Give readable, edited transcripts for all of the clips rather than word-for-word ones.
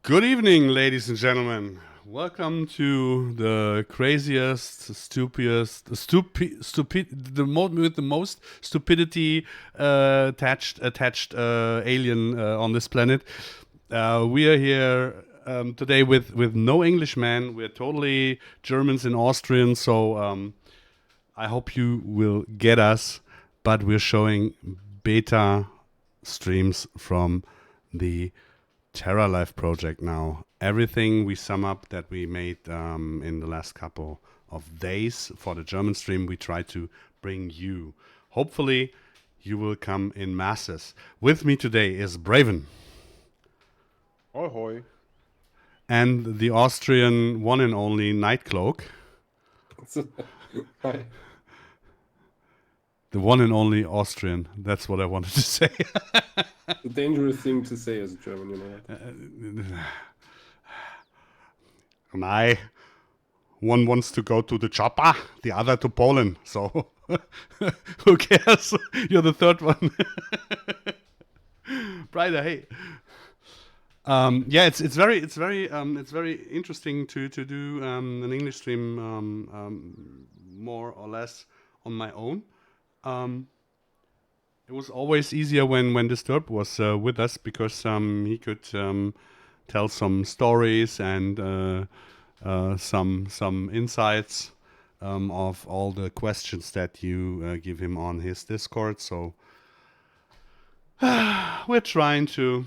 Good evening, ladies and gentlemen. Welcome to the craziest, with the most stupidity attached alien on this planet. We are here today with no Englishman. We're totally Germans and Austrians, so I hope you will get us. But we're showing beta streams from the TerraLife project now. Everything we sum up that we made in the last couple of days for the German stream, we try to bring you. Hopefully, you will come in masses. With me today is Braven. Hoi hoi. And the Austrian one and only Nightcloak. Hi. The one and only Austrian. That's what I wanted to say. A dangerous thing to say as a German, you know that. And one wants to go to the chopper, the other to Poland. So who cares? You're the third one. Brighter, hey. Yeah, it's very interesting to do an English stream more or less on my own. It was always easier when Disturb was with us because he could tell some stories and some insights of all the questions that you give him on his Discord. So we're trying to.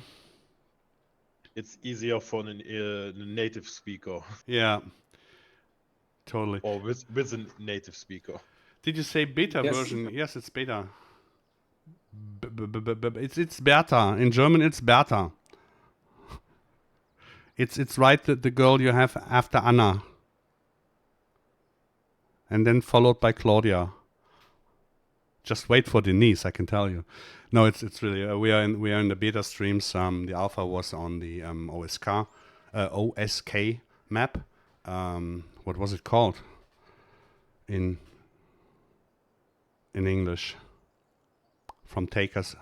It's easier for a native speaker. Yeah, totally. Or with a native speaker. Did you say beta Yes. version? Yes, it's beta. It's beta. In German, it's beta. It's right that the girl you have after Anna, and then followed by Claudia. Just wait for Denise, I can tell you. No, it's really we are in the beta streams. The alpha was on the OSK map. What was it called in English? From Takers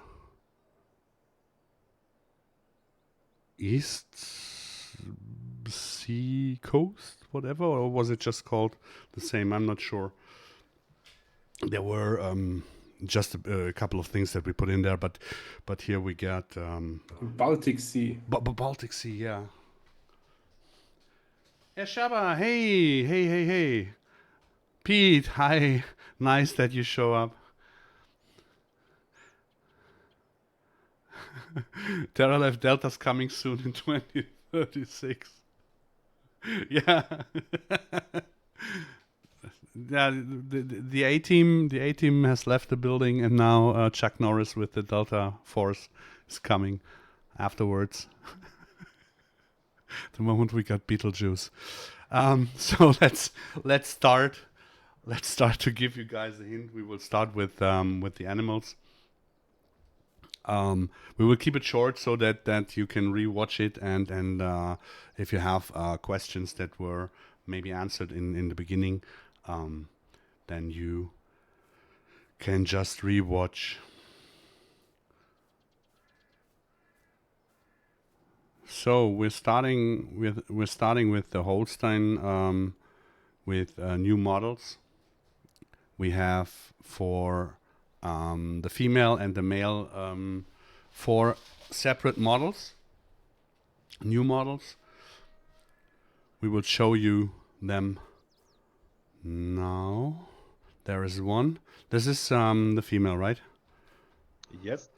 East Sea Coast, whatever, or was it just called the same? I'm not sure. There were just a couple of things that we put in there, but here we got Baltic Sea. Baltic Sea, yeah. Hey Shaba, hey. Pete, hi. Nice that you show up. TerraLife Delta's coming soon in 2036. Yeah. Yeah, the A team has left the building, and now Chuck Norris with the Delta Force is coming afterwards. The moment we got Beetlejuice. So let's start. Let's start to give you guys a hint. We will start with the animals. We will keep it short so that you can rewatch it, and if you have questions that were maybe answered in the beginning, then you can just rewatch. So we're starting with the Holstein with new models. We have for the female and the male 4 separate models, new models. We will show you them now. There is one. This is the female, right? Yes.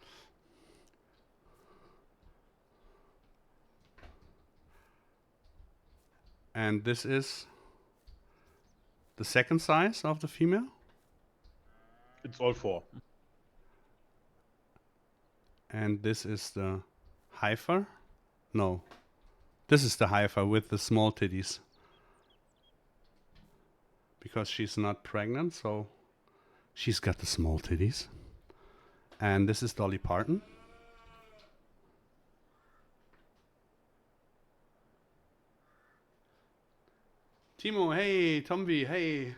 And this is the second size of the female. It's all 4. And this is the heifer. No, this is the heifer with the small titties. Because she's not pregnant, so she's got the small titties. And this is Dolly Parton. Timo, hey, Tomby, hey.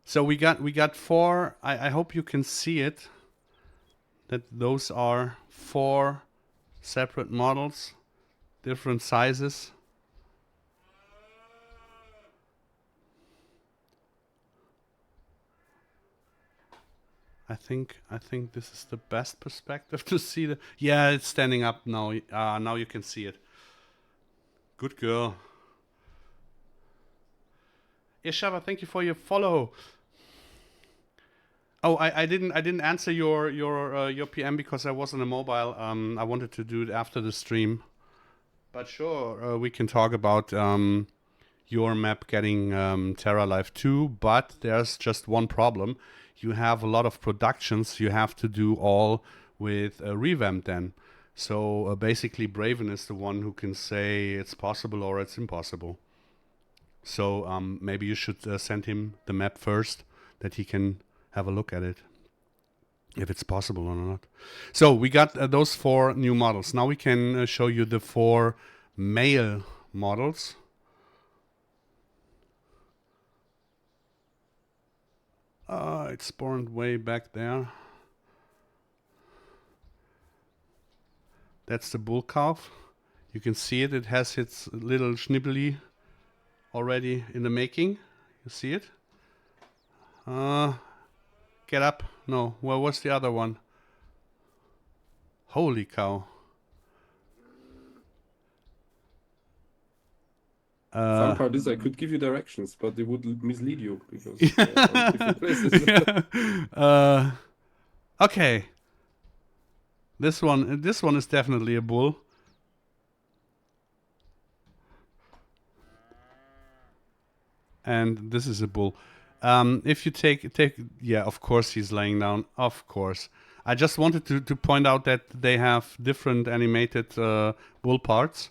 So we got 4. I hope you can see it. That those are 4 separate models different sizes. I think this is the best perspective to see the. Yeah, it's standing up now. Now you can see it. Good girl. Ishaba, thank you for your follow. Oh, I didn't answer your PM because I was on a mobile. I wanted to do it after the stream, but sure, we can talk about your map getting TerraLife 2. But there's just one problem: you have a lot of productions you have to do all with revamp then. So basically, Braven is the one who can say it's possible or it's impossible. So maybe you should send him the map first, that he can have a look at it, if it's possible or not. So we got those 4 new models. Now we can show you the 4 male models. It's spawned way back there. That's the bull calf. You can see it. It has its little schnibbly already in the making. You see it? Get up. No, where was the other one? Holy cow. Fun part is I could give you directions, but they would mislead you because on different places. Okay. This one is definitely a bull. And this is a bull. If you take, yeah, of course he's laying down. Of course. I just wanted to point out that they have different animated bull parts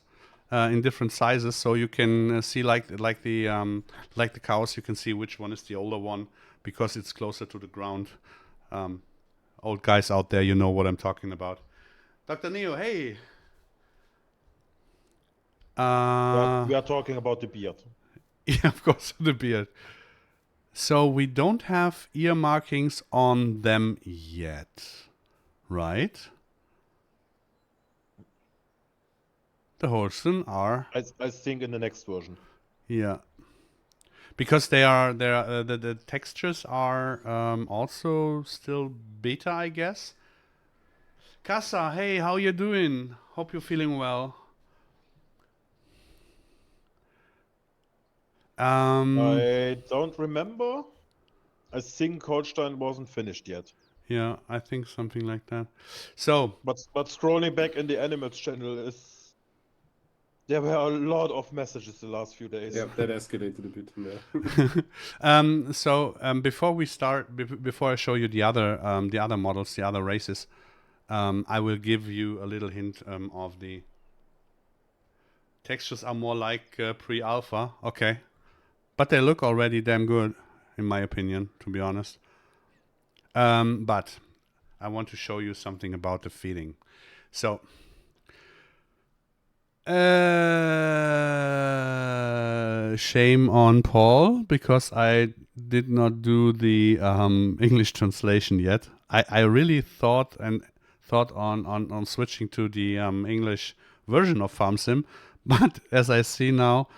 in different sizes, so you can see like the cows. You can see which one is the older one because it's closer to the ground. Old guys out there, you know what I'm talking about. Dr. Neo, hey. We are talking about the beard. Yeah, of course, the beard. So we don't have ear markings on them yet, right? The Holstein are. I think in the next version. Yeah, because the textures are also still beta, I guess. Casa, hey, how you doing? Hope you're feeling well. I don't remember. I think Holstein wasn't finished yet. Yeah, I think something like that. So, but scrolling back in the Animals channel there were a lot of messages the last few days. Yeah, that escalated a bit. Yeah. Before we start, before I show you the other models, the other races, I will give you a little hint of the textures are more like pre-alpha. Okay. But they look already damn good, in my opinion, to be honest. But I want to show you something about the feeding. So, shame on Paul, because I did not do the English translation yet. I really thought on switching to the English version of FarmSim, but as I see now,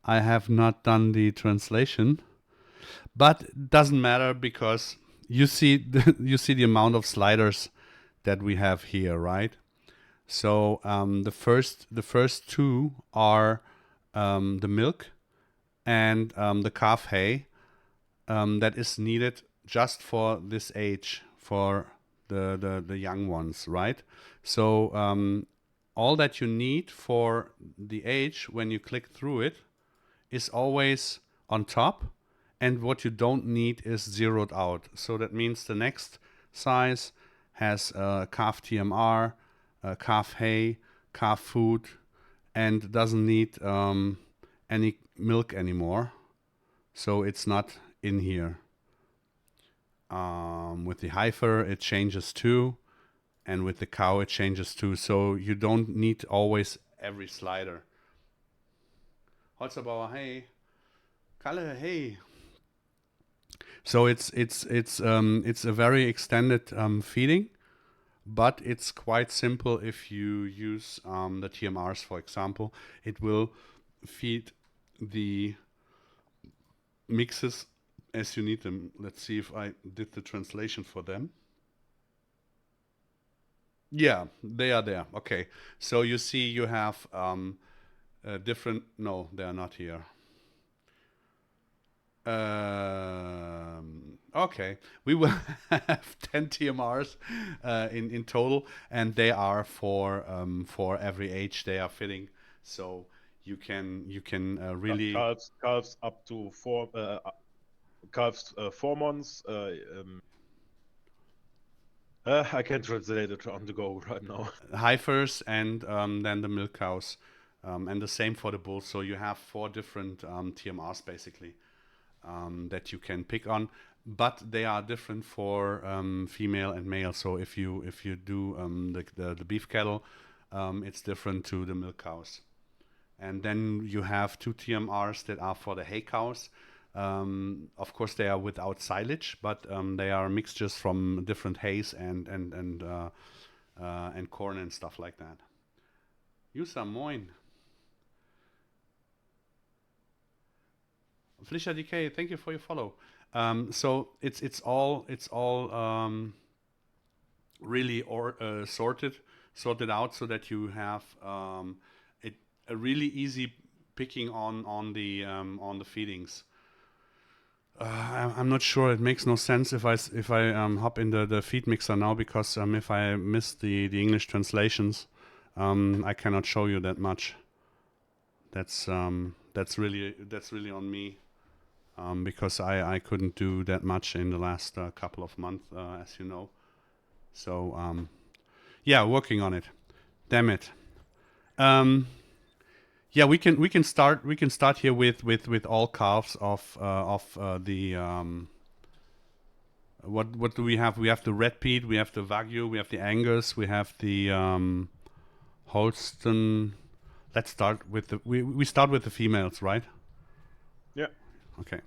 I have not done the translation, but it doesn't matter because you see the amount of sliders that we have here, right? So the first 2 are the milk and the calf hay that is needed just for this age for the young ones, right? So all that you need for the age when you click through it is always on top, and what you don't need is zeroed out. So that means the next size has calf TMR, calf hay, calf food, and doesn't need any milk anymore. So it's not in here. With the heifer, it changes too, and with the cow, it changes too. So you don't need always every slider. Holzerbauer, hey. Kalle, hey. So it's a very extended feeding. but it's quite simple if you use the TMRs, for example. It will feed the mixes as you need them. Let's see if I did the translation for them. Yeah, they are there. Okay, so you see you have different, no, they are not here. Okay, we will have 10 TMRs in total, and they are for every age they are fitting. So you can really calves up to calves 4 months. I can't translate it on the go right now. heifers and then the milk cows, and the same for the bulls. So you have 4 different TMRs basically that you can pick on, but they are different for female and male. So if you do the beef cattle, it's different to the milk cows. And then you have 2 TMRs that are for the hay cows. Of course, they are without silage, but they are mixtures from different hays and corn and stuff like that. Yusa, moin. Felicia DK, thank you for your follow. So it's all really sorted out so that you have a really easy picking on the feedings. I'm not sure. It makes no sense if I hop in the feed mixer now, because if I miss the English translations, I cannot show you that much. That's really on me, because I couldn't do that much in the last couple of months, as you know. So yeah, working on it. Damn it. Yeah, we can start here with all calves of the what do we have? We have the red peat, we have the Wagyu, we have the Angus, we have the Holstein. Let's start with the we start with the females, right? Yeah. Okay.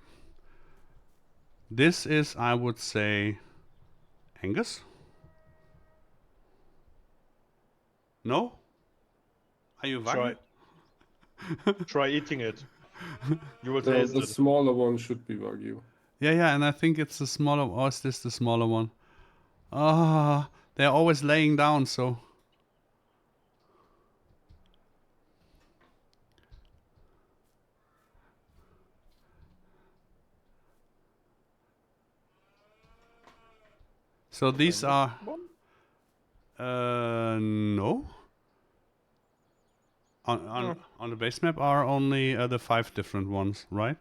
This is, I would say, Angus. No? Are you Wagyu? Try eating it. You will The taste it. smaller one should be Wagyu. Yeah, and I think it's the smaller. Or is this the smaller one? Ah, they're always laying down, so. So these are. No. On the base map are only the 5 different ones, right?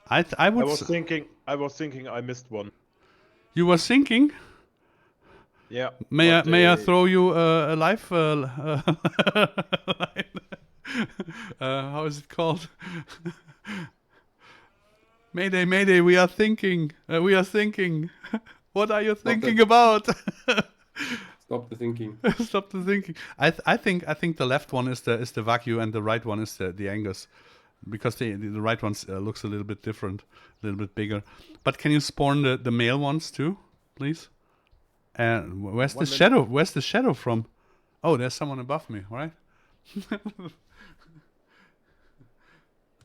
I was thinking I missed one. You were thinking? Yeah. May I throw you a live? How is it called? Mayday, mayday! We are thinking. We are thinking. What are you thinking about? Stop the thinking. Stop the thinking. I think the left one is the Wagyu and the right one is the Angus, because the right one looks a little bit different, a little bit bigger. But can you spawn the male ones too, please? And where's the shadow? Where's the shadow from? Oh, there's someone above me, right?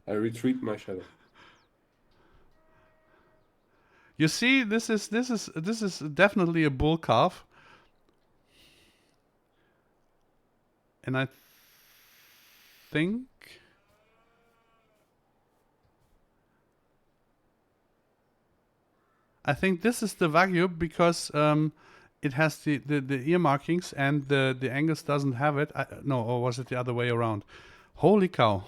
I retreat my shadow. You see, this is definitely a bull calf. And I think this is the Wagyu, because it has the ear markings, and the Angus doesn't have it. No, or was it the other way around? Holy cow.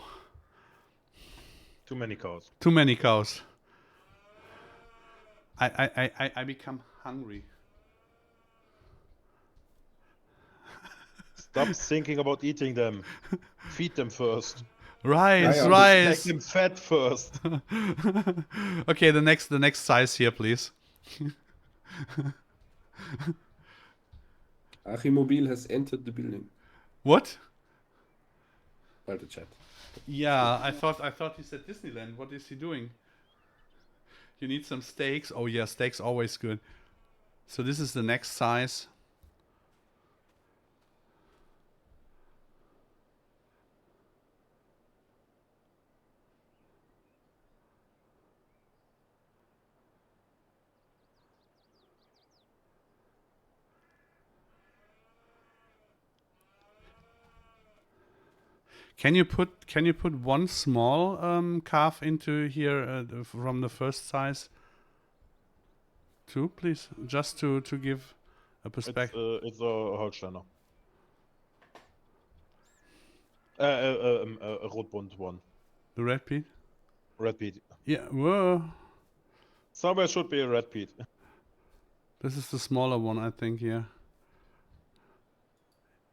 Too many cows. Too many cows. I become hungry. Stop thinking about eating them. Feed them first. Rice. Make them fat first. Okay, the next size here, please. Achimobil has entered the building. What? By the chat. Yeah, I thought he said Disneyland. What is he doing? You need some steaks. Oh yeah, steaks always good. So this is the next size. Can you put one small calf into here from the first size too, please? Just to give a perspective. It's a Holsteiner. A Rotbund one. The red peat? Red peat. Yeah, whoa. Somewhere should be a red peat. This is the smaller one, I think, yeah.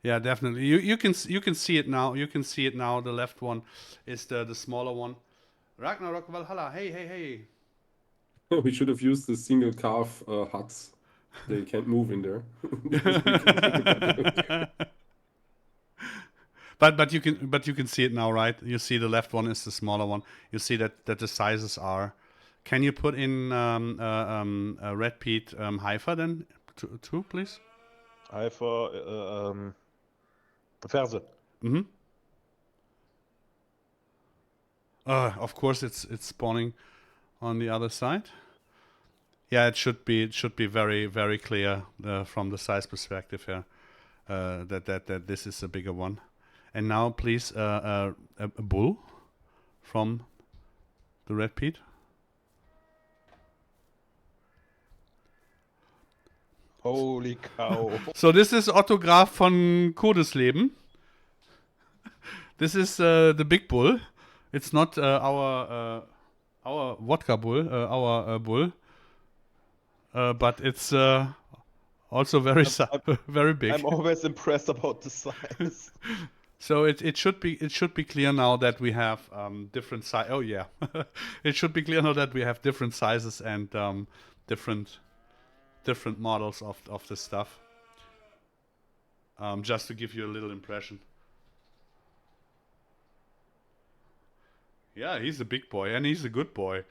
Yeah, definitely. You can see it now. You can see it now. The left one is the smaller one. Ragnarok Valhalla. Hey. We should have used the single calf huts. They can't move in there. But you can see it now, right? You see the left one is the smaller one. You see that the sizes are. Can you put in a red peat heifer then too, please? Heifer, Ferse. Mm-hmm. Of course, it's spawning on the other side. Yeah, it should be very, very clear from the size perspective here that this is a bigger one. And now, please, a bull from the red peat. Holy cow. So this is Otto Graf von Kodesleben. This is the big bull. It's not our vodka bull, our bull, but it's also very very big. I'm always impressed about the size. So it should be clear now that we have different size. Oh yeah, it should be clear now that we have different sizes and different models of this stuff. Just to give you a little impression. Yeah, he's a big boy and he's a good boy.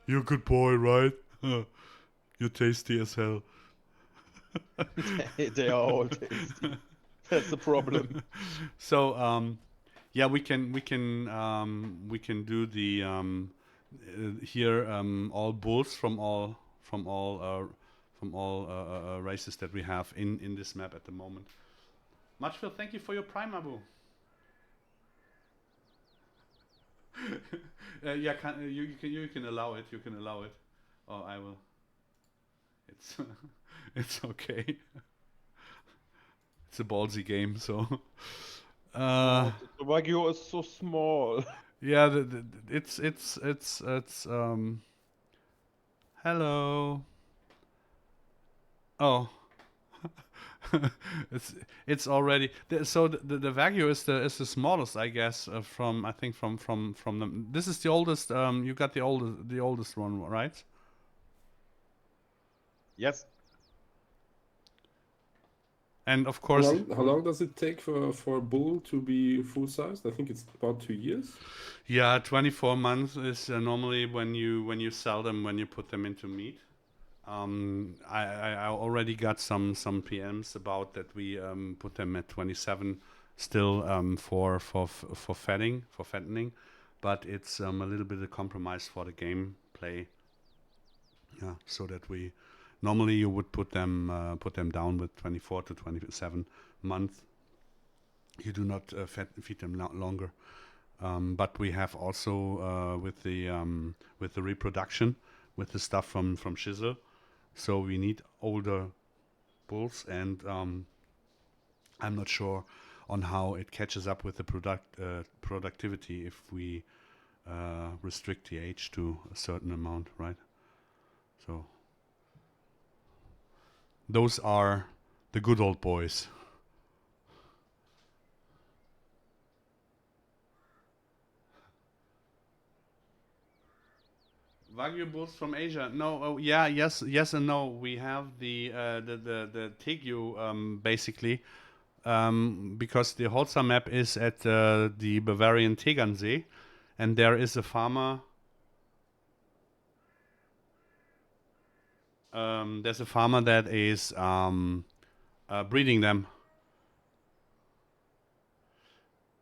You're a good boy, right? You're tasty as hell. They are all tasty. That's the problem. So yeah, we can do the here all bulls from all races that we have in this map at the moment. Muchville, thank you for your prime, Abu. Yeah, you can allow it. You can allow it. Oh, I will. It's it's okay. It's a ballsy game, so. The Wagyu is so small. Yeah, it's hello. Oh. it's already so the Wagyu is the smallest, I guess, from them. This is the oldest. You got the oldest one, right? Yes. And of course, how long does it take for a bull to be full sized? I think it's about 2 years. Yeah, 24 months is normally when you sell them, when you put them into meat. I already got some PMs about that. We put them at 27 still for fattening, but it's a little bit of compromise for the gameplay. Yeah, so that we normally you would put them down with 24 to 27 months. You do not feed them longer, but we have also with the reproduction with the stuff from Chisel. So we need older bulls, and I'm not sure on how it catches up with the productivity if we restrict the age to a certain amount, right? So those are the good old boys. Wagyu bulls from Asia? No. Oh, yeah. Yes and no. We have the Tegyu basically because the Holzer map is at the Bavarian Tegernsee, and there is a farmer. there's a farmer that is breeding them.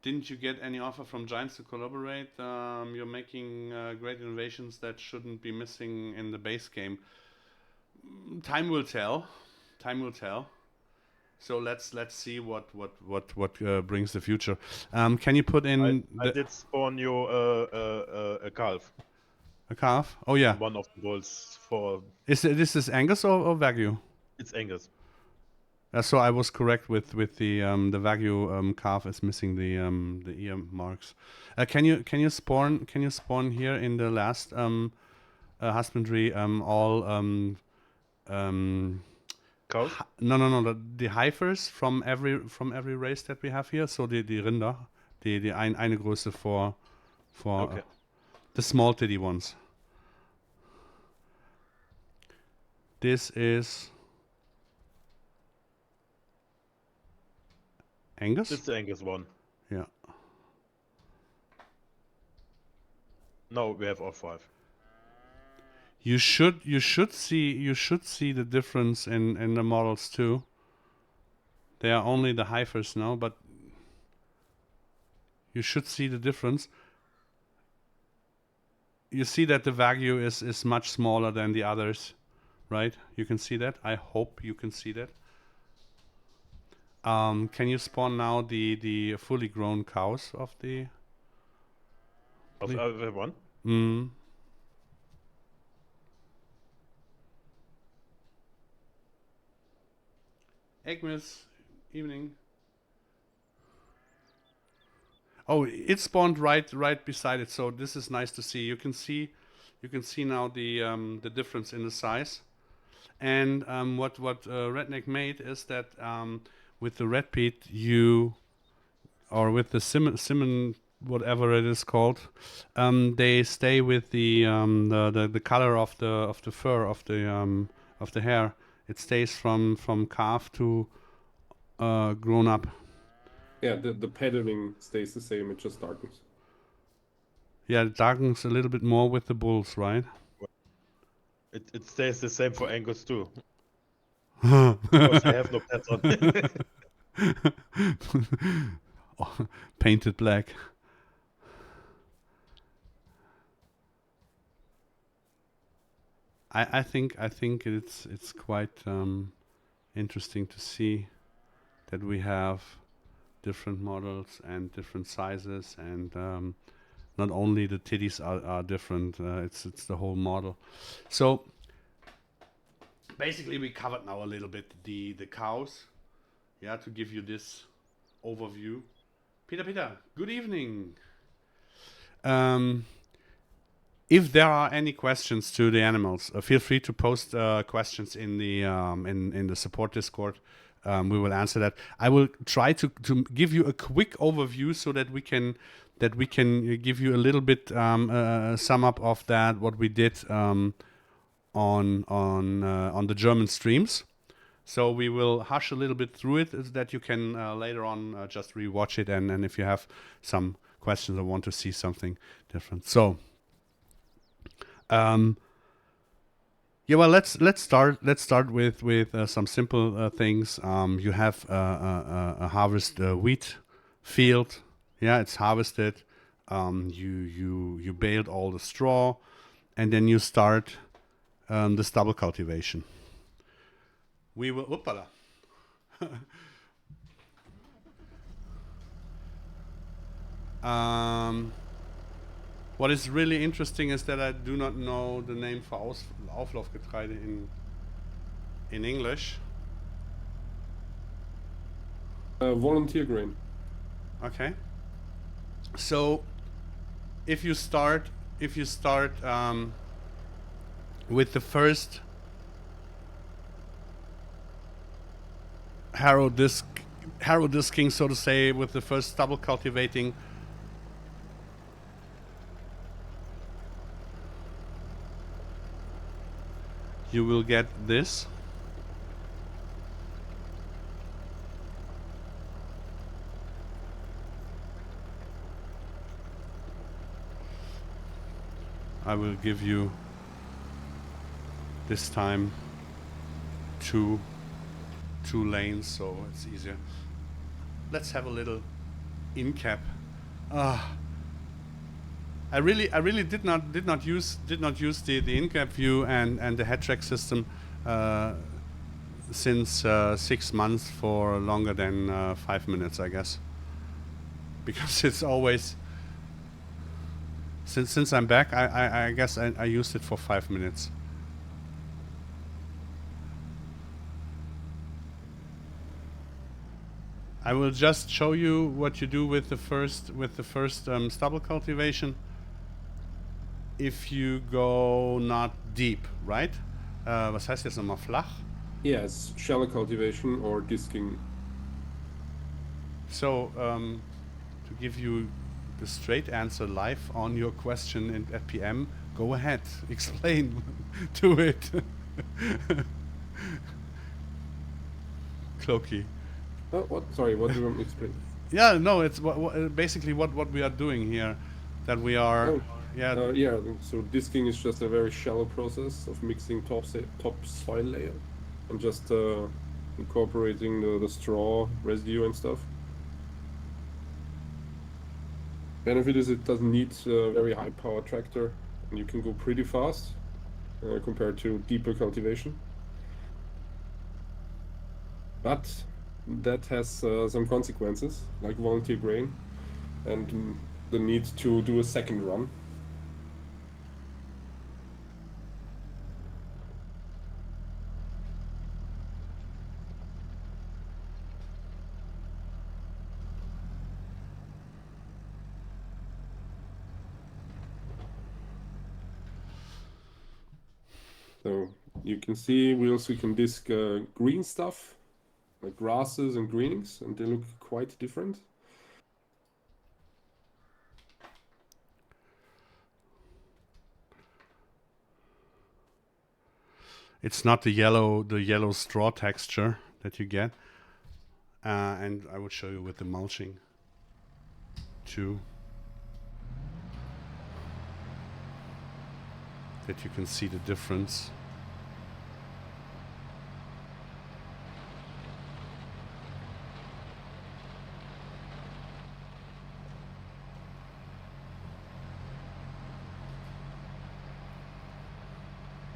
Didn't you get any offer from giants to collaborate? You're making great innovations that shouldn't be missing in the base game. Time will tell. Time will tell. So let's see what brings the future. Can you put in? I did spawn you a calf. A calf? Oh yeah. One of the bulls for. This is Angus or Wagyu? It's Angus. So I was correct with the Wagyu calf is missing the ear marks. Can you spawn here in the last husbandry all Cows? No, the heifers from every race that we have here. So die Rinder, die eine Größe for Okay. the small titty ones. This is Angus? It's the Angus one. Yeah. No, we have all 5. You should see the difference in the models too. They are only the heifers now, but you should see the difference. You see that the Wagyu is much smaller than the others, right? You can see that. I hope you can see that. Can you spawn now the fully grown cows of the? Of everyone? Mm. Eggmas, evening. Oh, it spawned right beside it. So this is nice to see. You can see now the difference in the size. And what Redneck made is that with the red peat or with the Simon whatever it is called, they stay with the color of the fur of the hair. It stays from calf to grown up. Yeah, the patterning stays the same. It just darkens. Yeah, it darkens a little bit more with the bulls, right? It stays the same for Angus too. Because I have no pets on. Oh, painted black. I think it's quite interesting to see that we have different models and different sizes, and not only the titties are different. It's the whole model. So basically, we covered now a little bit the cows. Yeah, to give you this overview. Peter, good evening. If there are any questions to the animals, feel free to post questions in the in the support Discord. We will answer that. I will try to give you a quick overview so that we can give you a little bit sum up of that what we did on the German streams. So we will hush a little bit through it so that you can later on just rewatch it, and if you have some questions or want to see something different. So. Yeah, well, let's start with some simple things. You have a harvest wheat field. Yeah, it's harvested. You baled all the straw, and then you start the stubble cultivation. We will. Oopala. What is really interesting is that I do not know the name for Auflaufgetreide in English. Volunteer grain. Okay. So, if you start with the first harrow disking, so to say, with the first stubble cultivating. You will get this. I will give you this time two lanes, so it's easier. Let's have a little in cap. I really did not use the in cap view and the head track system since 6 months for longer than 5 minutes, I guess, because it's always since I'm back. I guess I used it for 5 minutes. I will just show you what you do with the first stubble cultivation. If you go not deep, right? Was heißt jetzt nochmal flach? Yes, shallow cultivation or disking. So to give you the straight answer live on your question at PM, go ahead, explain to it. Cloaky. Oh, what? Sorry, what do you want me to explain? Yeah, no, it's basically what we are doing here, that we are. Oh. Yeah. Yeah, so disking is just a very shallow process of mixing top soil layer and just incorporating the straw residue and stuff. Benefit is it doesn't need a very high power tractor, and you can go pretty fast compared to deeper cultivation. But that has some consequences, like volunteer grain and the need to do a second run. So you can see we also can disc green stuff, like grasses and greenings, and they look quite different. It's not the yellow straw texture that you get, and I would show you with the mulching too, that you can see the difference.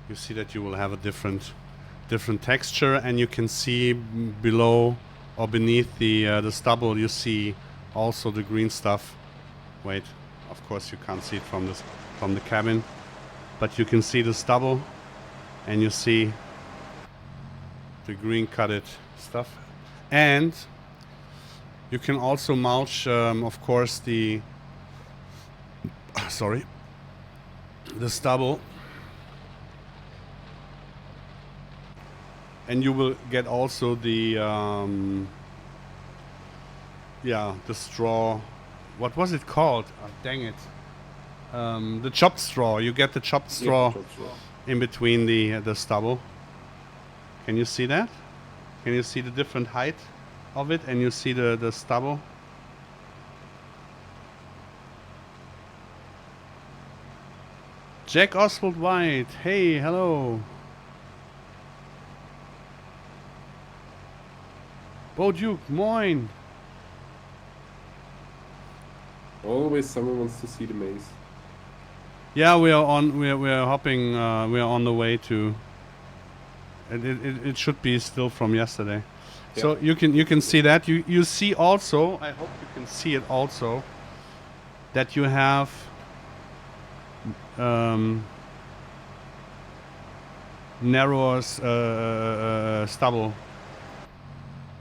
You see that you will have a different texture, and you can see below or beneath the stubble, you see also the green stuff. Wait, of course you can't see it from the cabin, but you can see the stubble, and you see the green cutted stuff, and you can also mulch, of course, the stubble. And you will get also the the straw. What was it called? Oh, dang it! The chopped straw. You get the chopped straw in between the stubble. Can you see that? Can you see the different height of it? And you see the stubble. Jack Oswald White. Hey, hello. Bo Duke, moin. Always someone wants to see the maze. Yeah, we are hopping. We are on the way to. It should be still from yesterday. Yeah. So you can see that. You see also. I hope you can see it also. That you have. Narrower stubble.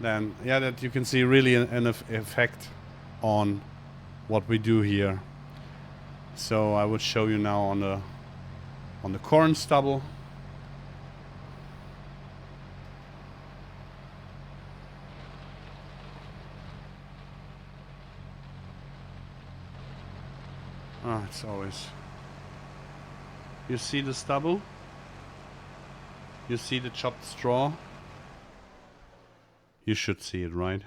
Then that you can see really an effect on what we do here. So I would show you now on the corn stubble. It's always. You see the stubble? You see the chopped straw? You should see it, right?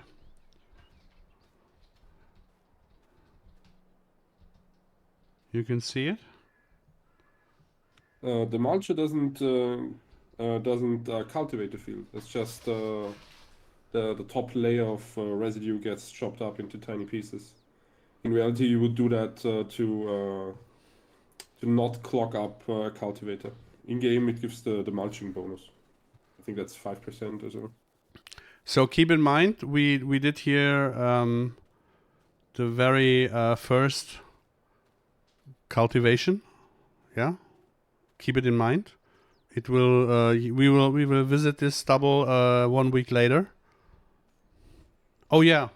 You can see it? The mulcher doesn't doesn't cultivate the field. It's just the top layer of residue gets chopped up into tiny pieces. In reality, you would do that to not clog up a cultivator. In game, it gives the mulching bonus. I think that's 5% or so. So keep in mind, we did here the very first cultivation. Yeah, keep it in mind. It will we will visit this stubble 1 week later. Oh yeah,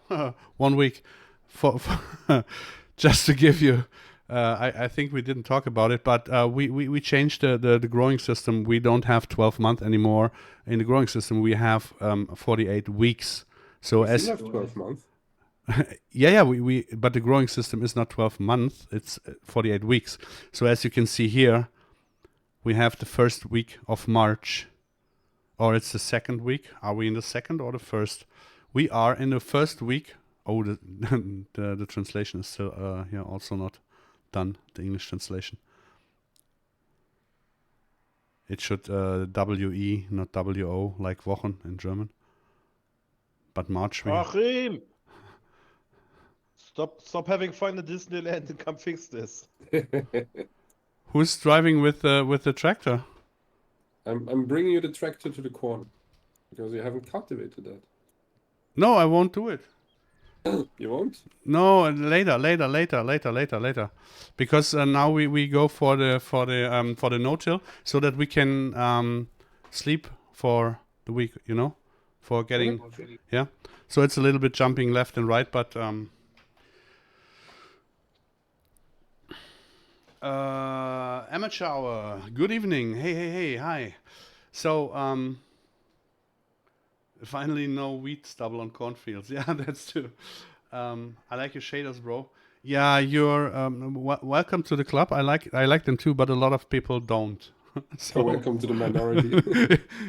1 week for just to give you. I think we didn't talk about it, but we changed the growing system. We don't have 12 months anymore in the growing system. We have 48 weeks. So We as still have 12 months. yeah, we but the growing system is not 12 months. It's 48 weeks. So as you can see here, we have the first week of March, or it's the second week. Are we in the second or the first? We are in the first week. Oh, the translation is still here also not done, the English translation. It should W-E, not W-O, like Wochen in German. But March we... Achim! Stop having fun at Disneyland and come fix this. Who's driving with the tractor? I'm bringing you the tractor to the corn because you haven't cultivated that. No, I won't do it. You won't? No, later. Because now we go for the no-till so that we can sleep for the week, you know, for getting yeah. So it's a little bit jumping left and right, but amateur hour. Good evening. Hey, hi. So finally no wheat stubble on cornfields. Yeah, that's true. I like your shaders, bro. Yeah, you're welcome to the club. I like them too, but a lot of people don't. So welcome to the minority.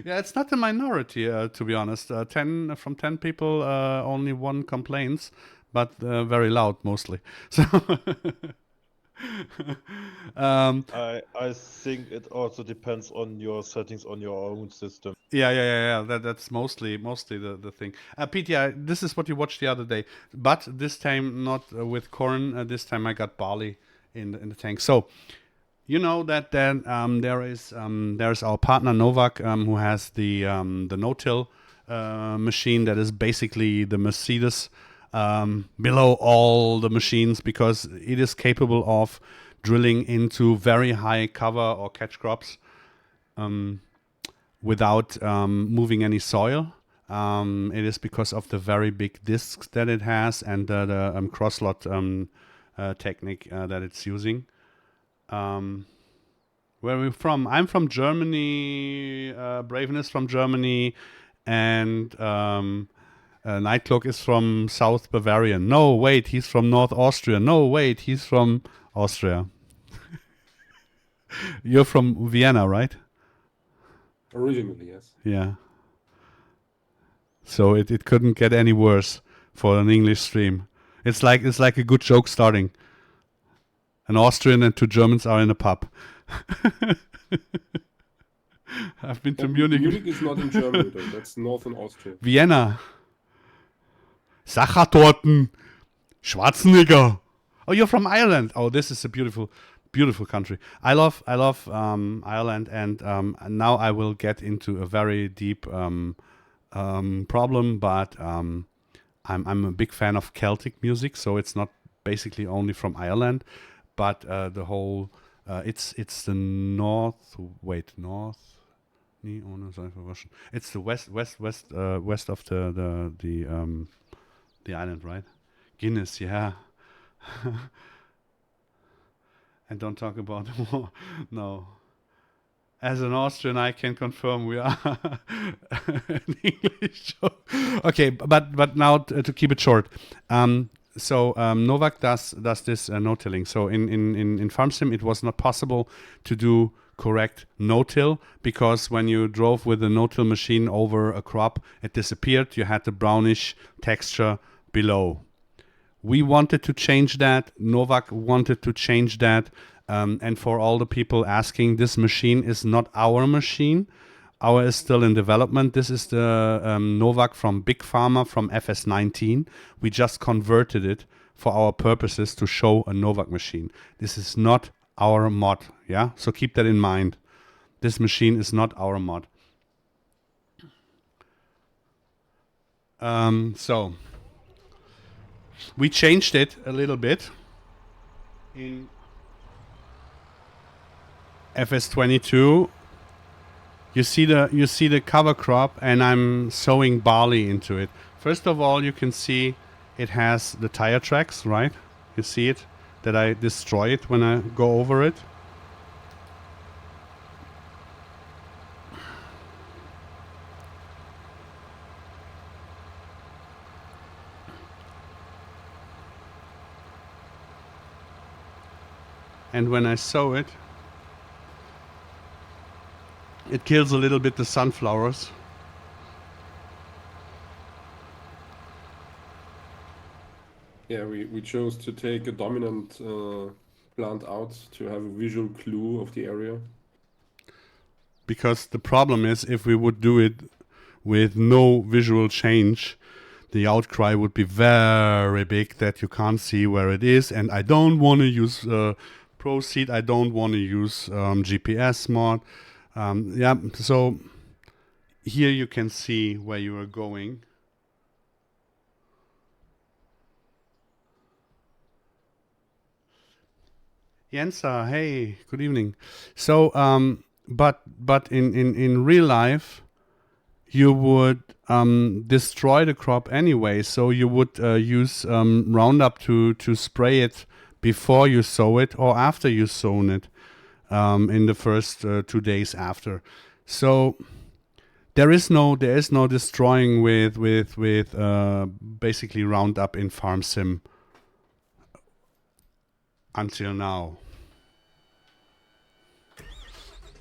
Yeah, it's not the minority, to be honest. 10 from 10 people, only one complains, but very loud mostly. So I think it also depends on your settings on your own system. Yeah. That's mostly the thing. PTI, this is what you watched the other day, but this time not with corn. This time I got barley in the tank. So you know that then there's our partner Novak who has the no-till machine that is basically the Mercedes below all the machines because it is capable of drilling into very high cover or catch crops without moving any soil. It is because of the very big discs that it has and the cross-lot technique that it's using. Where are we from? I'm from Germany. Braven is from Germany, and Nightcloak is from South Bavaria. No, wait, he's from North Austria. No, wait, he's from Austria. You're from Vienna, right? Originally, yes. Yeah. So it couldn't get any worse for an English stream. It's like a good joke starting. An Austrian and two Germans are in a pub. I've been to Munich. Munich is not in Germany, though. That's northern Austria. Vienna. Sachertorten. Schwarzenegger. Oh, you're from Ireland. Oh, this is a beautiful country. I love Ireland, and now I will get into a very deep problem, but I'm a big fan of Celtic music, so it's not basically only from Ireland, but the whole it's the north. Wait, north. It's the west of the island, right? Guinness, yeah. And don't talk about war. No. As an Austrian, I can confirm we are an English show. Okay, but now to keep it short. So Novak does this no-tilling. So in FarmSim, it was not possible to do correct no-till because when you drove with a no-till machine over a crop, it disappeared. You had the brownish texture below. We wanted to change that. Novak wanted to change that. And for all the people asking, this machine is not our machine. Our is still in development. This is the Novak from Big Pharma from FS19. We just converted it for our purposes to show a Novak machine. This is not our mod, yeah? So keep that in mind. This machine is not our mod. So we changed it a little bit in FS22. You see the cover crop, and I'm sowing barley into it. First of all, you can see it has the tire tracks, right? You see it, that I destroy it when I go over it. And when I sow it, it kills a little bit the sunflowers. Yeah, we chose to take a dominant plant out to have a visual clue of the area. Because the problem is, if we would do it with no visual change, the outcry would be very big that you can't see where it is. And I don't want to use Proceed. I don't want to use GPS mod. Yeah, so here you can see where you are going. Jensa, hey, good evening. So, but in real life, you would destroy the crop anyway. So you would use Roundup to spray it before you sow it or after you sown it. In the first 2 days after. So there is no destroying with basically Roundup in FarmSim until now,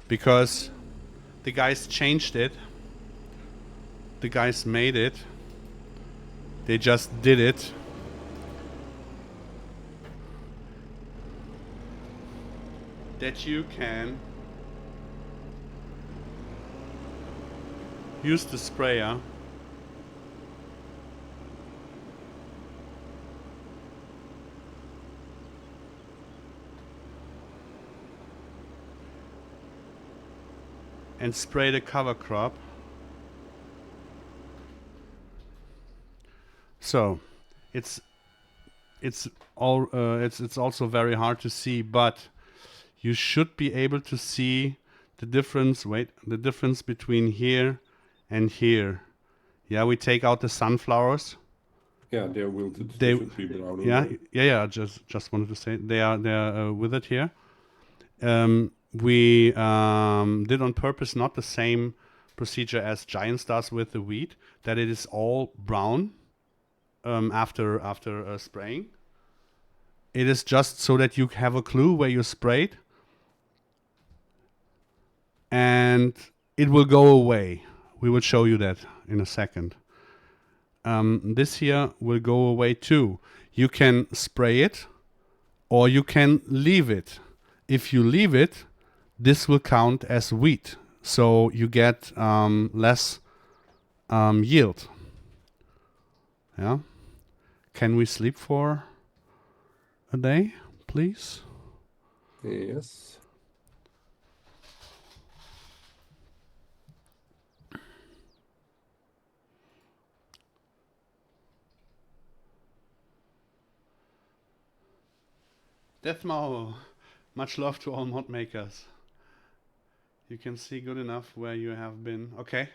because the guys changed it. The guys made it. They just did it. That you can use the sprayer and spray the cover crop. So it's also very hard to see, but you should be able to see the difference. The difference between here and here. Yeah, we take out the sunflowers. Yeah, they're wilted. They should be brown. Yeah. Just wanted to say they're withered here. We did on purpose not the same procedure as Giants does with the wheat, that it is all brown after spraying. It is just so that you have a clue where you sprayed, and it will go away. We will show you that in a second. This here will go away too. You can spray it or you can leave it. If you leave it, this will count as wheat. So you get less yield. Yeah. Can we sleep for a day, please? Yes. Deathmao, much love to all mod makers. You can see good enough where you have been. Okay.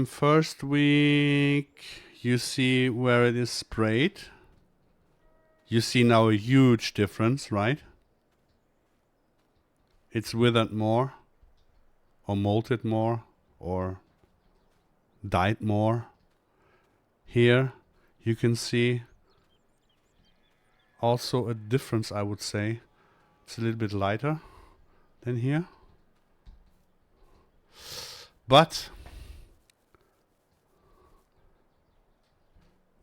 First week, you see where it is sprayed. You see now a huge difference, right? It's withered more, or molted more, or died more. Here, you can see also a difference, I would say. It's a little bit lighter than here. But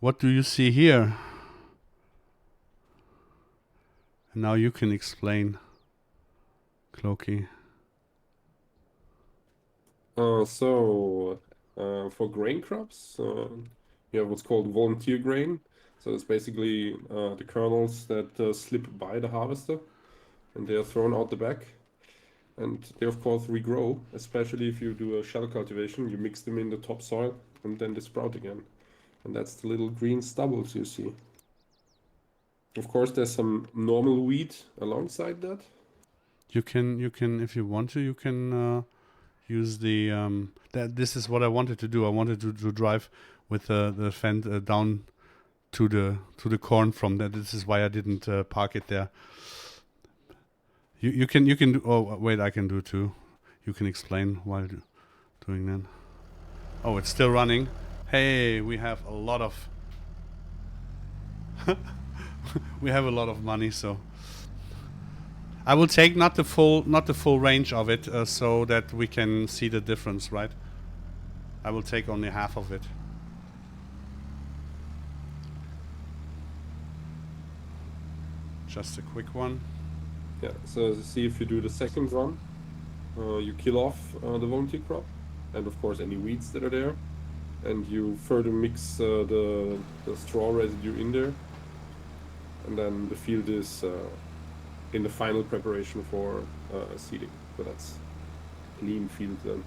what do you see here? Now you can explain, Cloaky. For grain crops, you have what's called volunteer grain. So it's basically the kernels that slip by the harvester, and they are thrown out the back. And they of course regrow, especially if you do a shell cultivation. You mix them in the topsoil, and then they sprout again. And that's the little green stubbles you see. Of course, there's some normal wheat alongside that. You can, if you want to, you can use the. This is what I wanted to do. I wanted to drive with the fence down to the corn from there. This is why I didn't park it there. You can do. Oh wait, I can do too. You can explain while doing that. Oh, it's still running. Hey, we have a lot of. We have a lot of money, so I will take not the full range of it, so that we can see the difference, right? I will take only half of it. Just a quick one. Yeah, so see if you do the second run, you kill off the volunteer crop, and of course any weeds that are there, and you further mix the straw residue in there, and then the field is in the final preparation for seeding. So that's clean field then.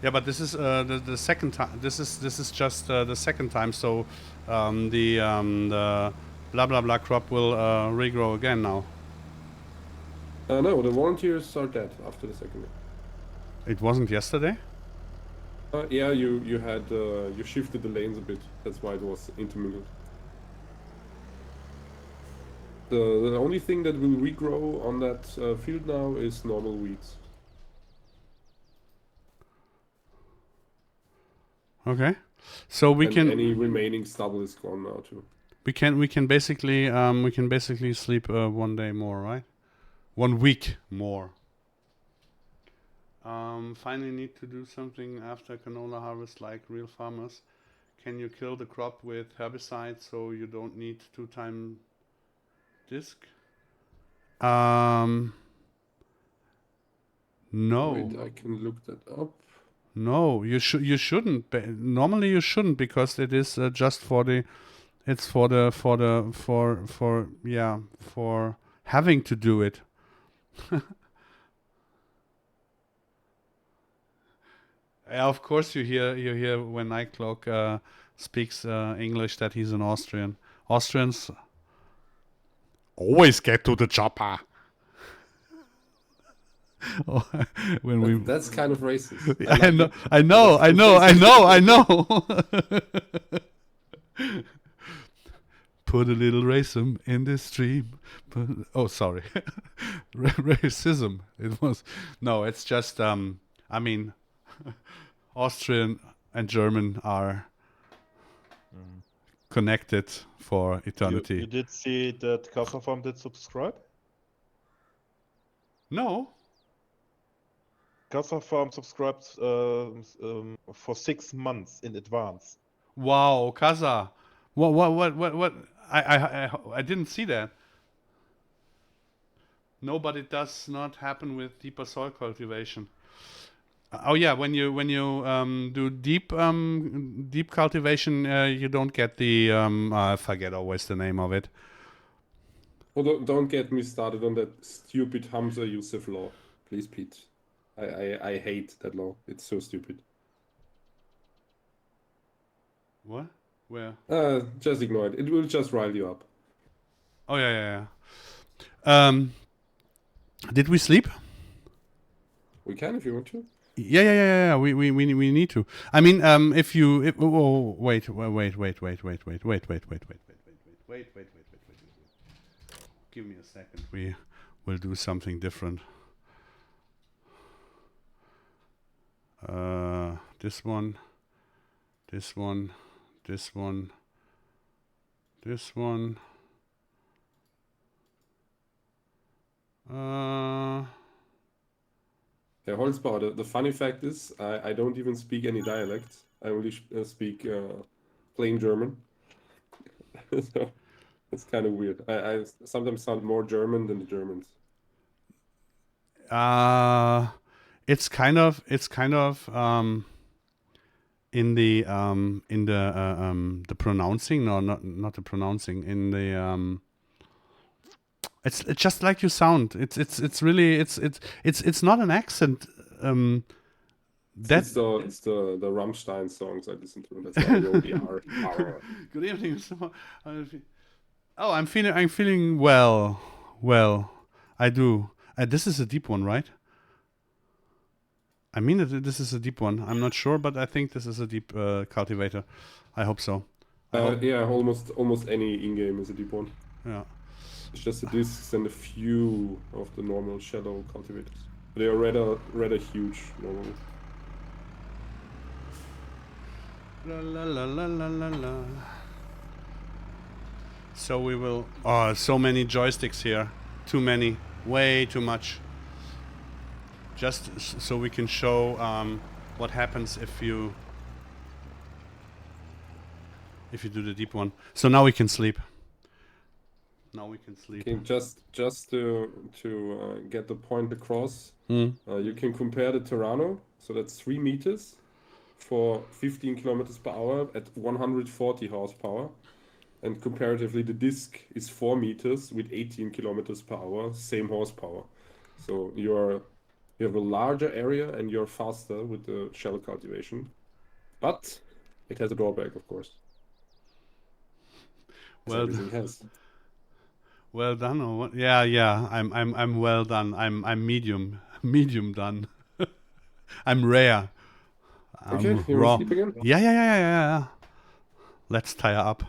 Yeah, but this is the second time. This is just the second time. So the blah blah blah crop will regrow again now. No, the volunteers are dead after the second year. It wasn't yesterday. Yeah, you had you shifted the lanes a bit. That's why it was intermingled. The only thing that will regrow on that field now is normal weeds. Okay, so we can any remaining stubble is gone now too. we can basically sleep 1 day more, right? 1 week more. Finally need to do something after canola harvest like real farmers. Can you kill the crop with herbicide so you don't need 2-time disc? No. Wait, I can look that up. No, you shouldn't. Normally you shouldn't, because it is just for the. It's for having to do it. Yeah, of course you hear when Nightcloak speaks English that he's an Austrian. Austrians always get to the chopper. When that's kind of racist. I know. Put a little racism in this stream. Sorry. Racism. It was. No, it's just, I mean, Austrian and German are connected for eternity. You did see that Farm did subscribe? No. Farm subscribed for 6 months in advance. Wow, Kaza. What? I didn't see that. No, but it does not happen with deeper soil cultivation. Oh yeah, when you do deep cultivation, you don't get the I forget always the name of it. Well, don't get me started on that stupid Hamza Youssef law, please, Pete. I hate that law. It's so stupid. What? Where? Just ignore it. It will just rile you up. Oh yeah. Did we sleep? We can if you want to. Yeah. We need to. I mean, wait. Give me a second. We will do something different. This one. Yeah, Holzbauer, the funny fact is, I don't even speak any dialect. I only speak plain German. So, It's kind of weird. I sometimes sound more German than the Germans. It's kind of in the pronouncing. No, not the pronouncing. In the it's just like you sound. It's really it's not an accent. That It's the Rammstein songs I listen to. That's why I go the R. Good evening. Oh, I'm feeling well. Well, I do. This is a deep one, right? I mean that this is a deep one. I'm not sure, but I think this is a deep cultivator. I hope so. Yeah, almost any in-game is a deep one. Yeah. It's just the discs and a few of the normal shallow cultivators. They are rather huge normally. La la la la la la la. So we will. Oh, so many joysticks here. Too many. Way too much. Just so we can show what happens if you do the deep one. So now we can sleep. Now we can sleep. Okay, just to get the point across, you can compare the Terrano. So that's 3 meters for 15 kilometers per hour at 140 horsepower. And comparatively, the disc is 4 meters with 18 kilometers per hour, same horsepower. So you have a larger area and you're faster with the shell cultivation. But it has a drawback, of course. Well, everything has. Well done, or what? Yeah. I'm well done. I'm medium done. I'm rare. Okay, you will sleep again? Yeah. Let's tire up.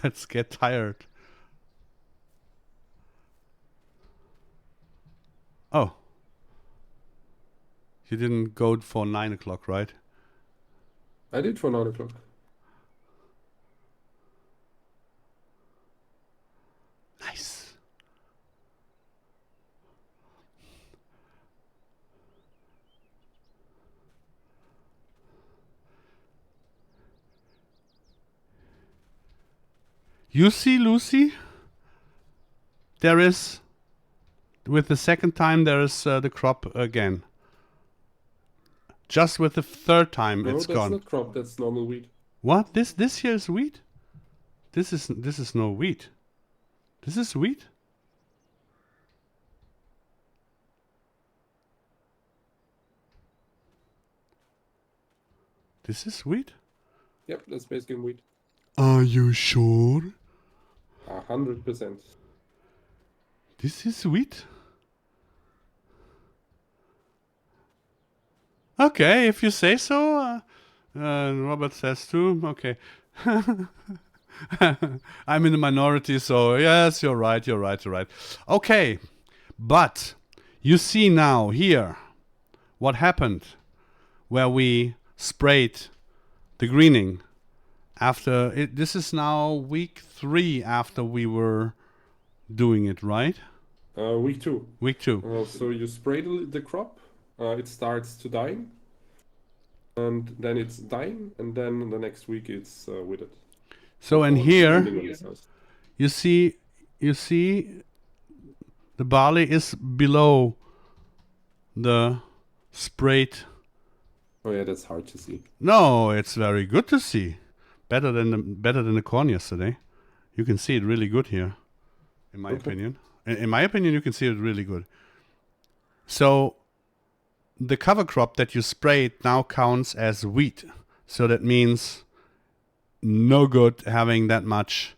Let's get tired. Oh. You didn't go for 9 o'clock, right? I did for 9 o'clock. Nice. You see, Lucy? There is, with the second time, there is the crop again. Just with the third time, No, it's that's gone. not crop. That's normal wheat. What? This here is wheat? This is no wheat. This is wheat? This is wheat? Yep, that's basically wheat. Are you sure? 100%. This is wheat? Okay, if you say so. Robert says too. Okay. I'm in the minority, so yes, you're right. Okay, but you see now here what happened where we sprayed the greening after it. This is now week 3 after we were doing it, right? Week 2. Week 2. So you spray the crop, it starts to dying, and then it's dying, and then the next week it's withered. So and here Depending on the size. you see the barley is below the sprayed. Oh yeah, that's hard to see. No, it's very good to see. Better than the corn yesterday. You can see it really good here, in my opinion. In my opinion, you can see it really good. So the cover crop that you sprayed now counts as wheat. So that means no good having that much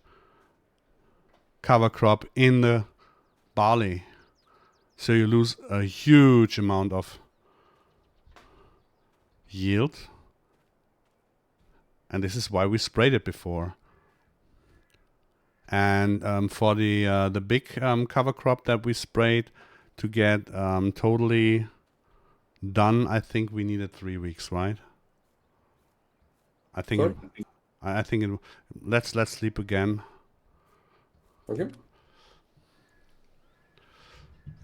cover crop in the barley. So you lose a huge amount of yield. And this is why we sprayed it before. And for the big cover crop that we sprayed to get totally done, I think we needed 3 weeks, right? I think it. Let's sleep again. Okay.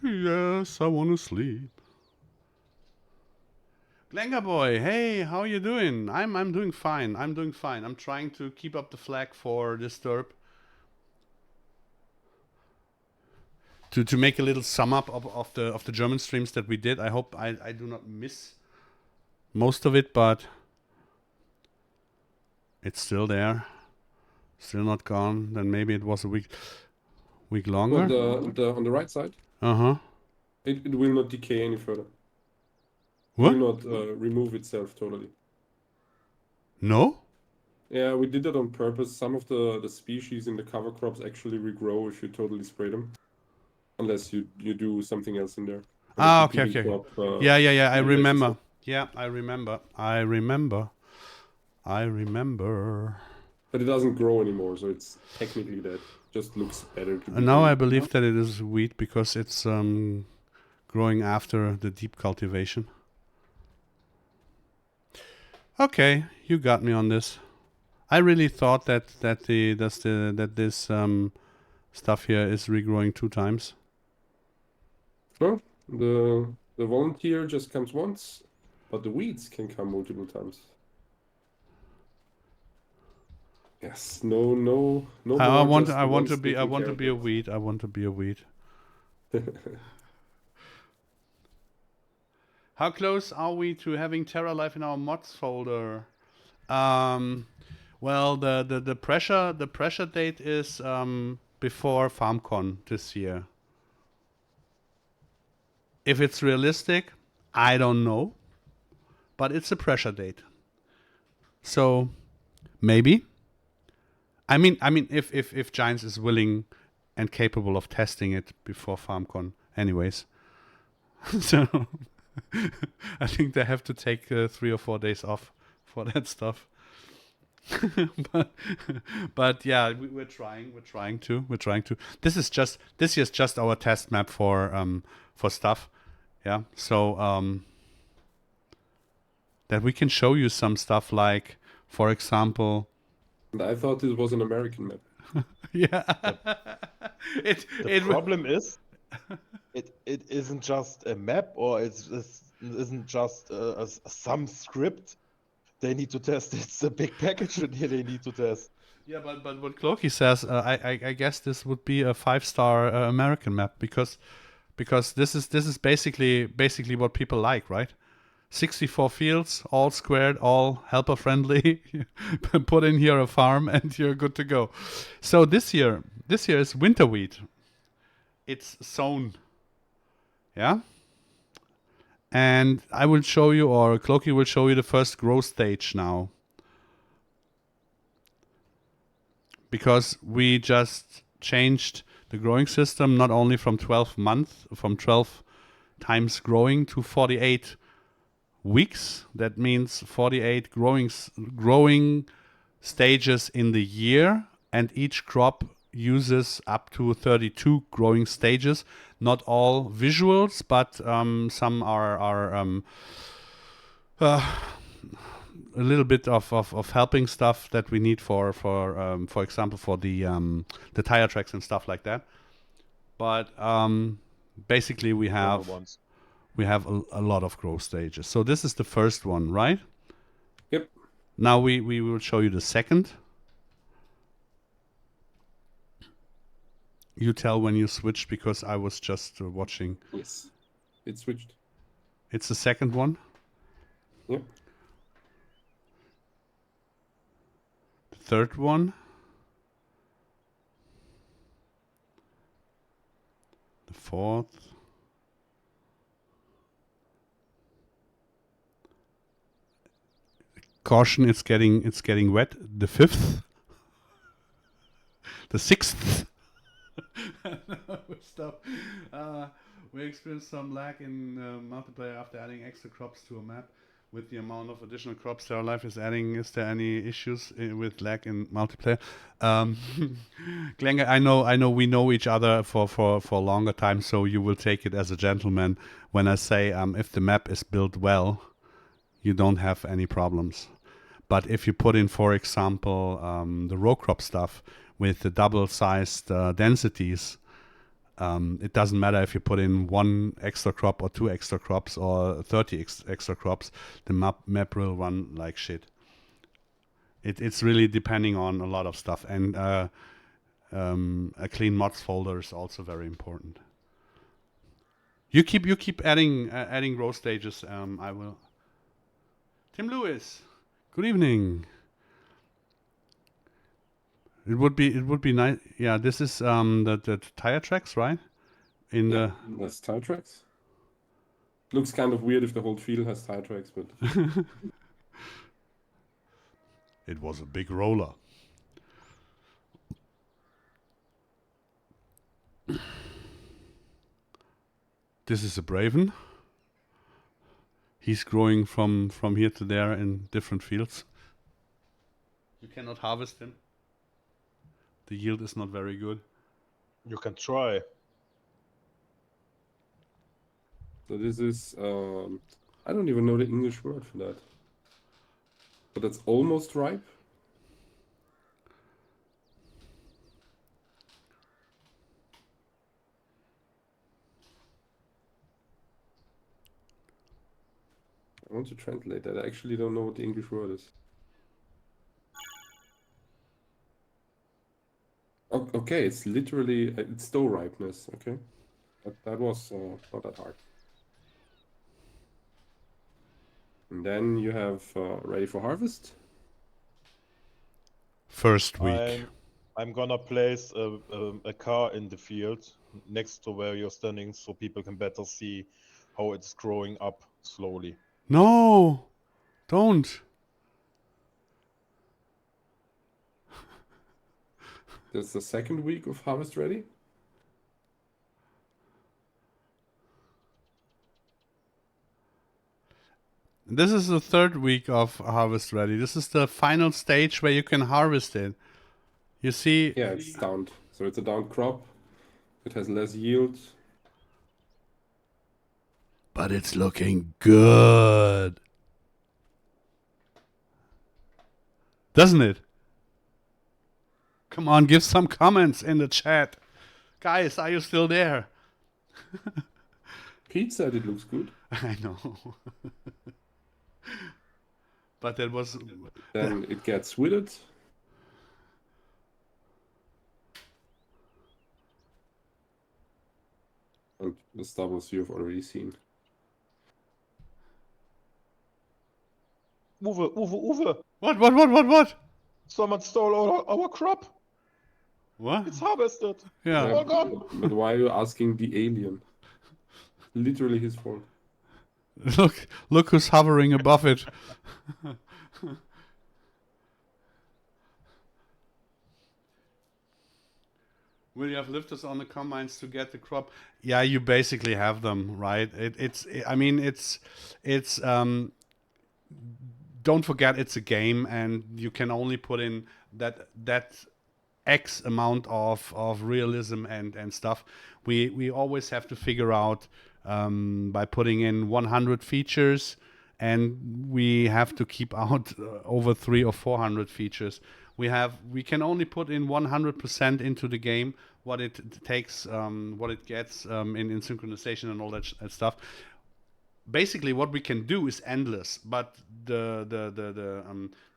Yes, I want to sleep. Glenga boy, hey, how you doing? I'm doing fine. I'm trying to keep up the flag for Disturb. to make a little sum up of the German streams that we did. I hope I do not miss most of it, but it's still there, still not gone. Then maybe it was a week longer. On the right side, Uh-huh. it will not decay any further. It What? will not remove itself totally. No? Yeah, we did that on purpose. Some of the species in the cover crops actually regrow if you totally spray them. Unless you do something else in there. Ah, Like the okay, peeling okay. crop, Yeah, I and remember. Yeah, I remember. But it doesn't grow anymore, so it's technically dead. Just looks better to be And now I green. believe that it is wheat because it's growing after the deep cultivation. Okay, you got me on this. I really thought that this stuff here is regrowing 2 times. No, the volunteer just comes once, but the weeds can come multiple times. Yes, no I more want just I want once to be taking care of a it. weed. I want to be a weed. How close are we to having TerraLife in our mods folder? Well, the pressure date is before FarmCon this year. If it's realistic, I don't know, but it's a pressure date. So maybe. I mean, if Giants is willing and capable of testing it before FarmCon, anyways. So I think they have to take 3 or 4 days off for that stuff. but yeah, we're trying to. This is just our test map for stuff. Yeah. So that we can show you some stuff like, for example. And I thought this was an American map. Yeah. The problem is, it isn't just a map, or it isn't just some script they need to test. It's a big package that they need to test. Yeah, but what Clokey says, I guess this would be a 5-star American map because this is basically what people like, right? 64 fields, all squared, all helper friendly. Put in here a farm and you're good to go. So this year is winter wheat. It's sown. Yeah. And I will show you, or Clokey will show you the first growth stage now. Because we just changed the growing system not only from 12 times growing to 48 weeks. That means 48 growing stages in the year, and each crop uses up to 32 growing stages. Not all visuals, but some are a little bit of helping stuff that we need for example for the tire tracks and stuff like that. But basically we have a lot of growth stages. So this is the first one, right? Yep. Now we will show you the second. You tell when you switched because I was just watching. Yes, it switched. It's the second one. Yep. The third one. The fourth. Caution, it's getting wet. The fifth. The sixth. Stuff. We experienced some lag in multiplayer after adding extra crops to a map. With the amount of additional crops TerraLife is adding, is there any issues with lag in multiplayer? Glenge, I know we know each other for a longer time, so you will take it as a gentleman when I say if the map is built well, you don't have any problems. But if you put in, for example, the row crop stuff with the double-sized densities, it doesn't matter if you put in 1 extra crop or 2 extra crops or 30 extra crops, the map will run like shit. It's really depending on a lot of stuff, and a clean mods folder is also very important. You keep adding row stages. I will. Tim Lewis, good evening. It would be nice. Yeah, this is the tire tracks, right? That's tire tracks. Looks kind of weird if the whole field has tire tracks, but it was a big roller. This is a Braven. He's growing from here to there in different fields. You cannot harvest him. The yield is not very good. You can try. so this is I don't even know the English word for that. But that's almost ripe. I want to translate that. I actually don't know what the English word is. Okay, it's literally it's dough ripeness. Okay, that was not that hard. And then you have ready for harvest. First week. I'm gonna place a car in the field next to where you're standing, so people can better see how it's growing up slowly. No, don't. That's the second week of harvest ready. This is the third week of harvest ready. This is the final stage where you can harvest it. You see? Yeah, it's downed. So it's a downed crop. It has less yield. But it's looking good. Doesn't it? Come on, give some comments in the chat. Guys, are you still there? Pete said it looks good. I know. But that was... Then it gets withered. And the stubbles you've already seen. Uwe! What? Someone stole our crop. What? It's harvested. Yeah. It's all gone. But why are you asking the alien? Literally his fault. Look who's hovering above it. Will you have lifters on the combines to get the crop? Yeah, you basically have them, right? It's don't forget it's a game, and you can only put in that X amount of realism and stuff. We always have to figure out by putting in 100 features, and we have to keep out over 300 or 400 features. We can only put in 100% into the game, what it takes, what it gets in synchronization and all that stuff. Basically, what we can do is endless, but the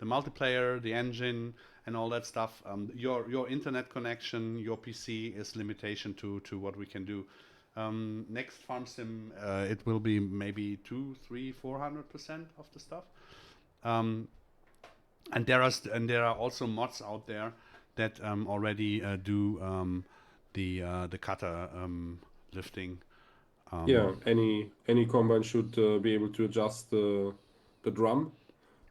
multiplayer, the engine, and all that stuff, your internet connection, your PC is limitation to what we can do. Next farm sim, it will be maybe 200, 300, 400% of the stuff. And there are also mods out there that already do the cutter lifting. Yeah, any combine should be able to adjust the drum,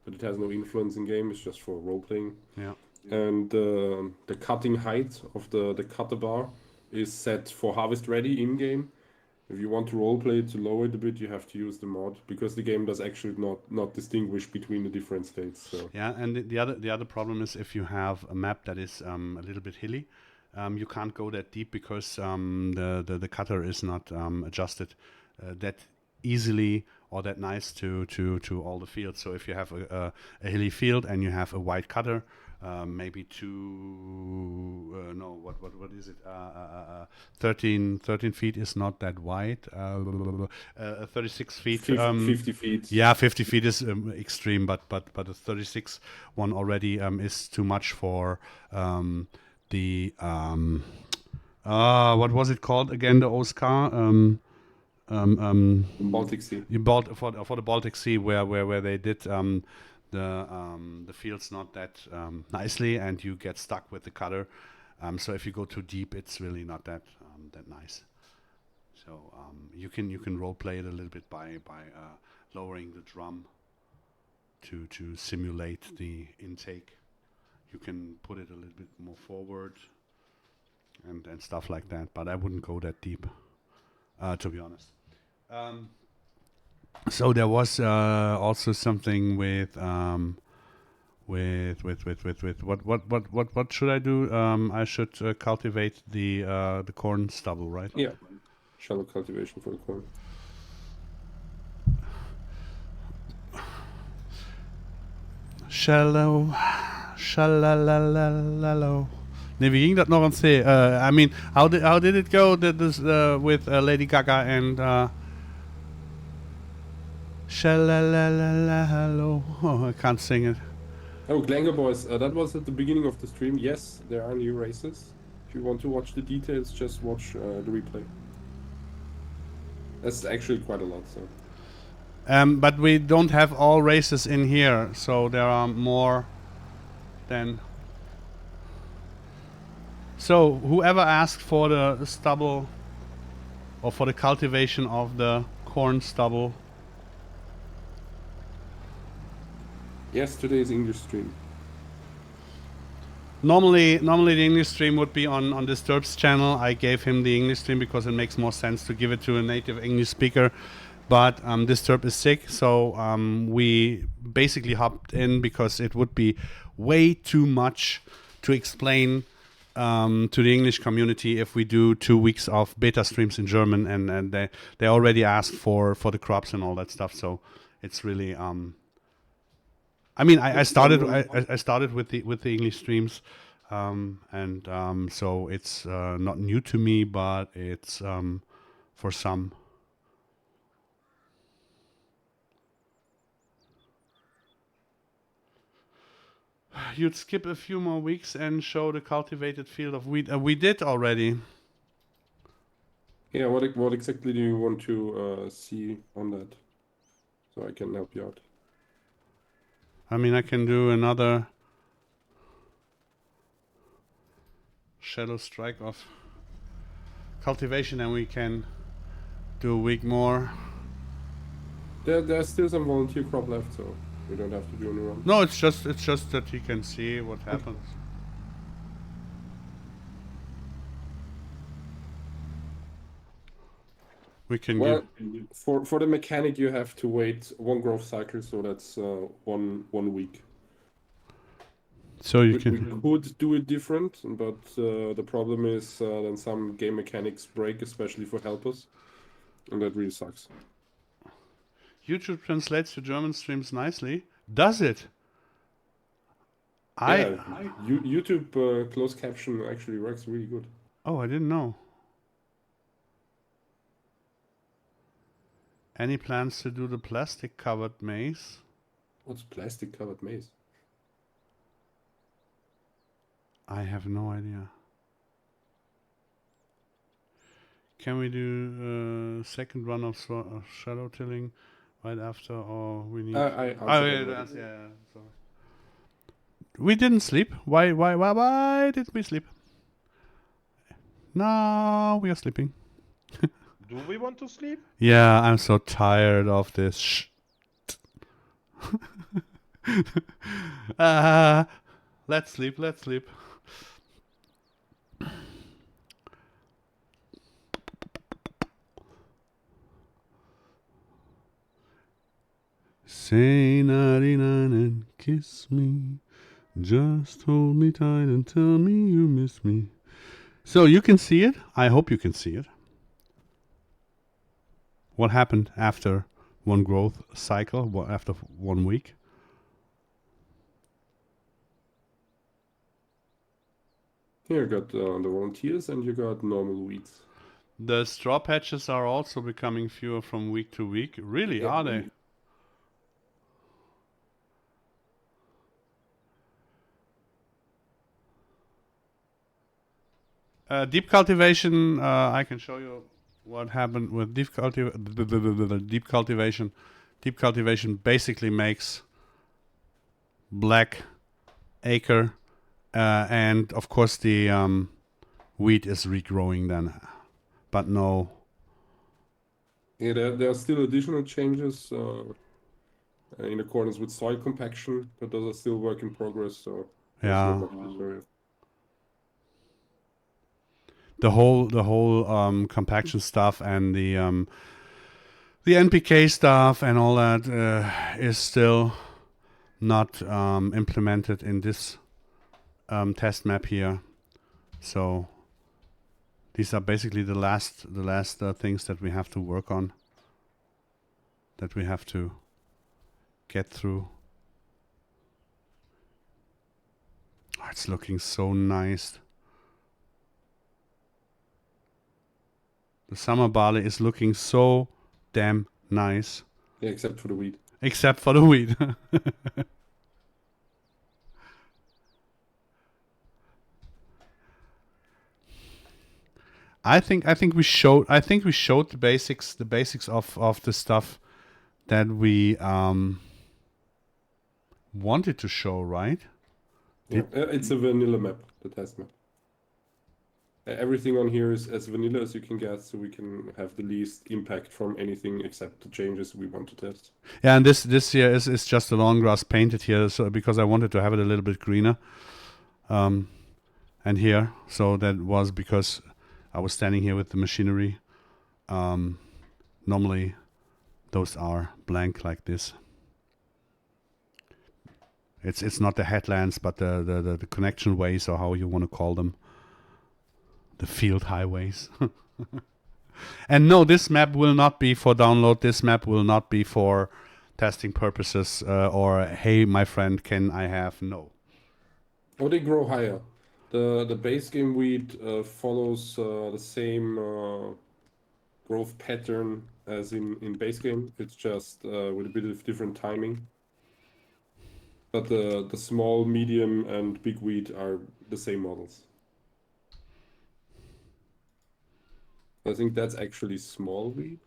but it has no influence in game. It's just for role playing. Yeah. And the cutting height of the cutter bar is set for harvest ready in game. If you want to roleplay to lower it a bit, you have to use the mod, because the game does actually not distinguish between the different states. So. Yeah, and the other problem is if you have a map that is a little bit hilly, you can't go that deep because the cutter is not adjusted that easily or that nice to all the fields. So if you have a hilly field and you have a wide cutter, maybe what is it? 13 feet is not that wide. 36 feet. 50 feet. Yeah, 50 feet is extreme, but a 36 one already is too much for the what was it called again? The Oscar. Baltic Sea. For the Baltic Sea, where they did the fields not that nicely, and you get stuck with the cutter. So if you go too deep, it's really not that nice. So you can role play it a little bit by lowering the drum to simulate the intake. You can put it a little bit more forward and stuff like that. But I wouldn't go that deep, to be honest. So there was also something with what should I do? I should cultivate the corn stubble, right? Yeah, shallow cultivation for the corn. Shallow. Nee, wie ging dat nog aan C? I mean, how did it go? With Lady Gaga and Shallow. Oh, I can't sing it. Oh, Glengar Boys, that was at the beginning of the stream. Yes, there are new races. If you want to watch the details, just watch the replay. That's actually quite a lot, so. But we don't have all races in here, so there are more than. So whoever asked for the stubble or for the cultivation of the corn stubble. Yes, today's English stream. Normally the English stream would be on Disturbed's channel. I gave him the English stream because it makes more sense to give it to a native English speaker. But Disturbed is sick, so we basically hopped in because it would be way too much to explain to the English community if we do 2 weeks of beta streams in German, and they already asked for the crops and all that stuff. So it's really I mean, I started with the English streams, so it's not new to me, but it's for some. You'd skip a few more weeks and show the cultivated field of wheat. We did already. Yeah, what exactly do you want to see on that? So I can help you out. I mean, I can do another shadow strike of cultivation, and we can do a week more. There's still some volunteer crop left, so we don't have to do any run. No, it's just that he can see what happens. We can Well, for the mechanic, you have to wait one growth cycle, so that's one week. So you We can. could do it different, but the problem is then some game mechanics break, especially for helpers, and that really sucks. YouTube translates to German streams nicely. Does it? Yeah, YouTube closed caption actually works really good. Oh, I didn't know. Any plans to do the plastic covered maize? What's plastic covered maize? I have no idea. Can we do second run of shadow tilling right after, or we need? Yeah. Sorry. We didn't sleep. Why did we sleep? No, we are sleeping. Do we want to sleep? Yeah, I'm so tired of this. Shh. Let's sleep. Say 99 and kiss me. Just hold me tight and tell me you miss me. So you can see it. I hope you can see it. What happened after one growth cycle, after 1 week? Here you got the volunteers and you got normal weeds. The straw patches are also becoming fewer from week to week. Really, are they? Deep cultivation, I can show you what happened with deep cultivation. Deep cultivation basically makes black acre, and of course the wheat is regrowing then, but no. Yeah, there are still additional changes in accordance with soil compaction, but those are still work in progress. So there's Yeah. not much to worry. The whole compaction stuff and the NPK stuff and all that is still not implemented in this test map here. So these are basically the last things that we have to work on, that we have to get through. Oh, it's looking so nice. The summer barley is looking so damn nice. Yeah, except for the wheat. Except for the wheat. I think we showed the basics of the stuff that we wanted to show, right? Yeah, it's a vanilla map, the test map. Everything on here is as vanilla as you can get, so we can have the least impact from anything except the changes we want to test. Yeah, and this here is just the lawn grass painted here, so because I wanted to have it a little bit greener. And here, so that was because I was standing here with the machinery. Normally, those are blank like this. It's not the headlands, but the connection ways, or how you want to call them. The field highways. And no, this map will not be for download. This map will not be for testing purposes or, hey, my friend, can I have? No. Oh, they grow higher. The base game wheat follows the same growth pattern as in base game. It's just with a bit of different timing. But the small, medium, and big wheat are the same models. I think that's actually small wheat.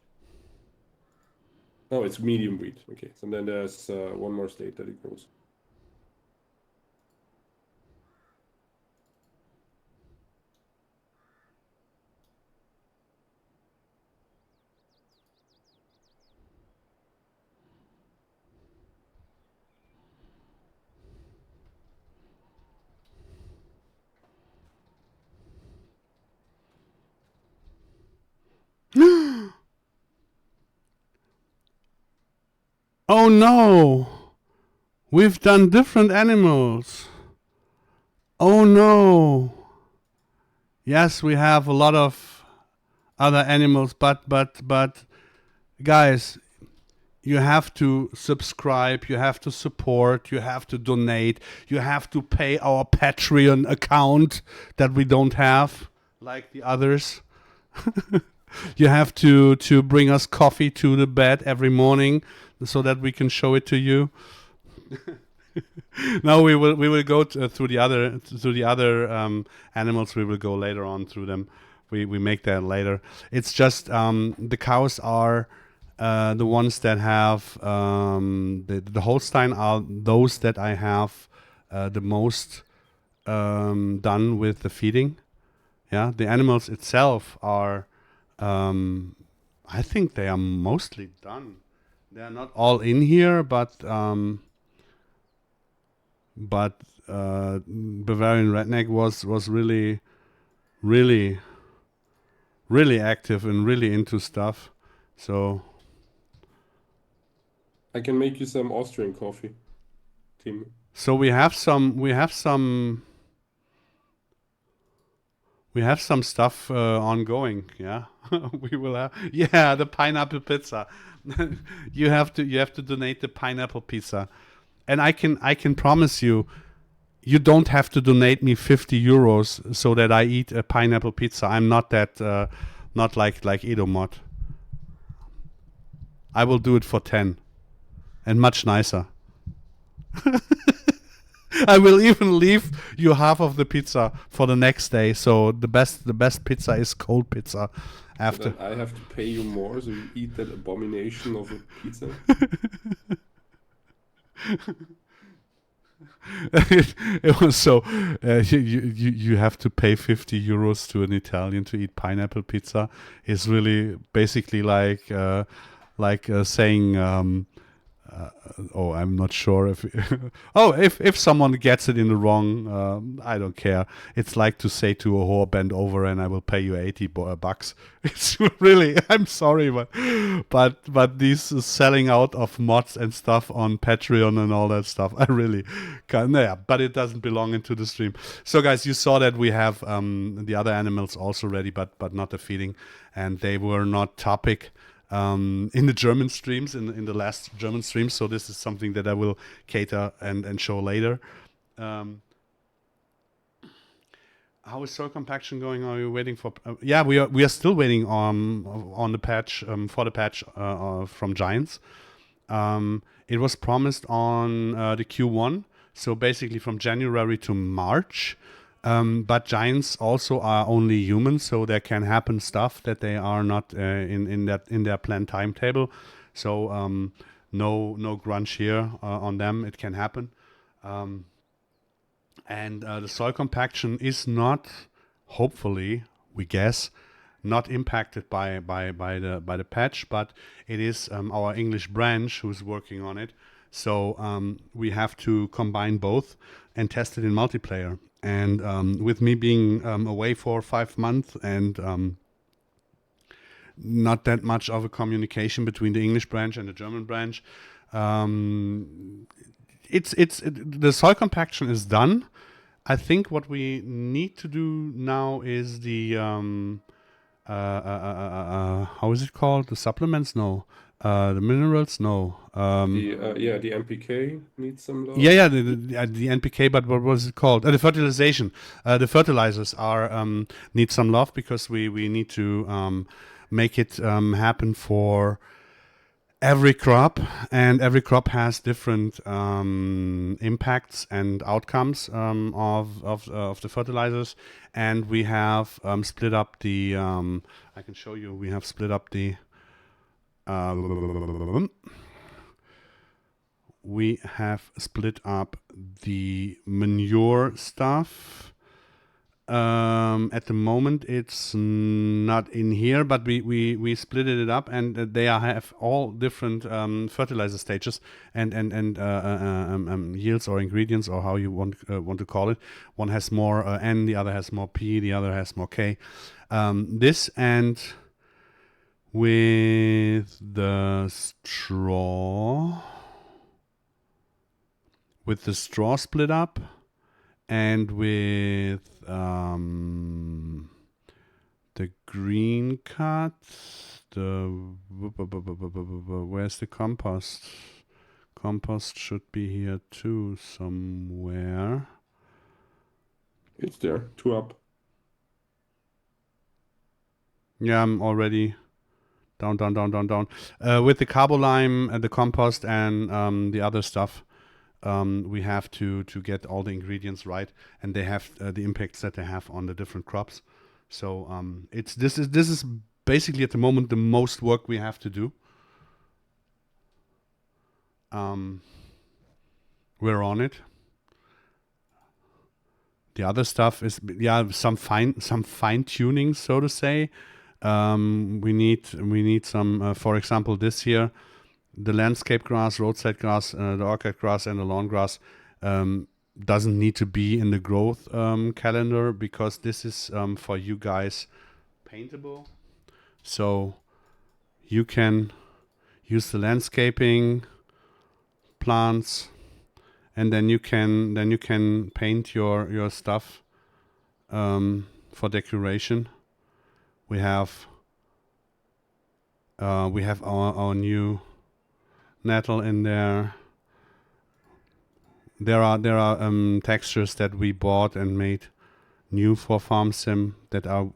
No, it's medium wheat. Okay, so then there's one more state that it grows. Oh no! We've done different animals. Oh no! Yes, we have a lot of other animals, but guys, you have to subscribe, you have to support, you have to donate, you have to pay our Patreon account that we don't have, like the others. You have to bring us coffee to the bed every morning so that we can show it to you. Now we will go through the other animals. We will go later on through them. We make that later. It's just the cows are the ones that have the Holstein are those that I have the most done with the feeding. Yeah, the animals itself are. I think they are mostly done. They are not all in here, but Bavarian Redneck was really active and really into stuff. So I can make you some Austrian coffee, Tim. So we have some stuff ongoing. Yeah, we will have. Yeah, the pineapple pizza. you have to donate the pineapple pizza, and I can promise you, you don't have to donate me 50 euros so that I eat a pineapple pizza. I'm not that not like Edomod. I will do it for 10, and much nicer. I will even leave you half of the pizza for the next day. So the best pizza is cold pizza. After Then I have to pay you more, so you eat that abomination of a pizza. it was so you have to pay 50 euros to an Italian to eat pineapple pizza. Is really basically like saying I'm not sure if if someone gets it in the wrong, I don't care. It's like to say to a whore, bend over and I will pay you 80 bucks. It's really, I'm sorry, but these selling out of mods and stuff on Patreon and all that stuff, I really can't. Yeah, but it doesn't belong into the stream. So guys, you saw that we have the other animals also ready, but not the feeding, and they were not topic in the German streams, in the last German streams. So this is something that I will cater and show later. How is soil compaction going? Are you waiting for? Yeah, we are still waiting on the patch for the patch from Giants. It was promised on the Q1, so basically from January to March. But Giants also are only humans, so there can happen stuff that they are not in their planned timetable. So no grunge here on them. It can happen. And the soil compaction is not, hopefully, we guess, not impacted by the patch, but it is our English branch who's working on it. So we have to combine both and test it in multiplayer. And with me being away for 5 months and not that much of a communication between the English branch and the German branch, the soil compaction is done. I think what we need to do now is the how is it called? The supplements? No. The minerals? No. The NPK needs some love. Yeah, the NPK, but what was it called? The fertilization. The fertilizers are need some love because we need to make it happen for every crop, and every crop has different impacts and outcomes of the fertilizers, and we have split up the. I can show you. We have split up the. We have split up the manure stuff. At the moment, it's not in here, but we split it up, and they have all different fertilizer stages and yields or ingredients, or how you want to call it. One has more N, the other has more P, the other has more K. This and with the straw. With the straw split up, and with the green cut, where's the compost? Compost should be here too somewhere. It's there, 2 up. Yeah, I'm already down. With the carbolime, the compost, and the other stuff. We have to get all the ingredients right, and they have the impacts that they have on the different crops. So this is basically at the moment the most work we have to do. We're on it. The other stuff is some fine tuning, so to say. We need some, for example, this year. The landscape grass, roadside grass, the orchard grass, and the lawn grass doesn't need to be in the growth calendar, because this is for you guys paintable. So you can use the landscaping plants, and then you can paint your stuff for decoration. We have our new nettle in there. There are textures that we bought and made new for FarmSim that are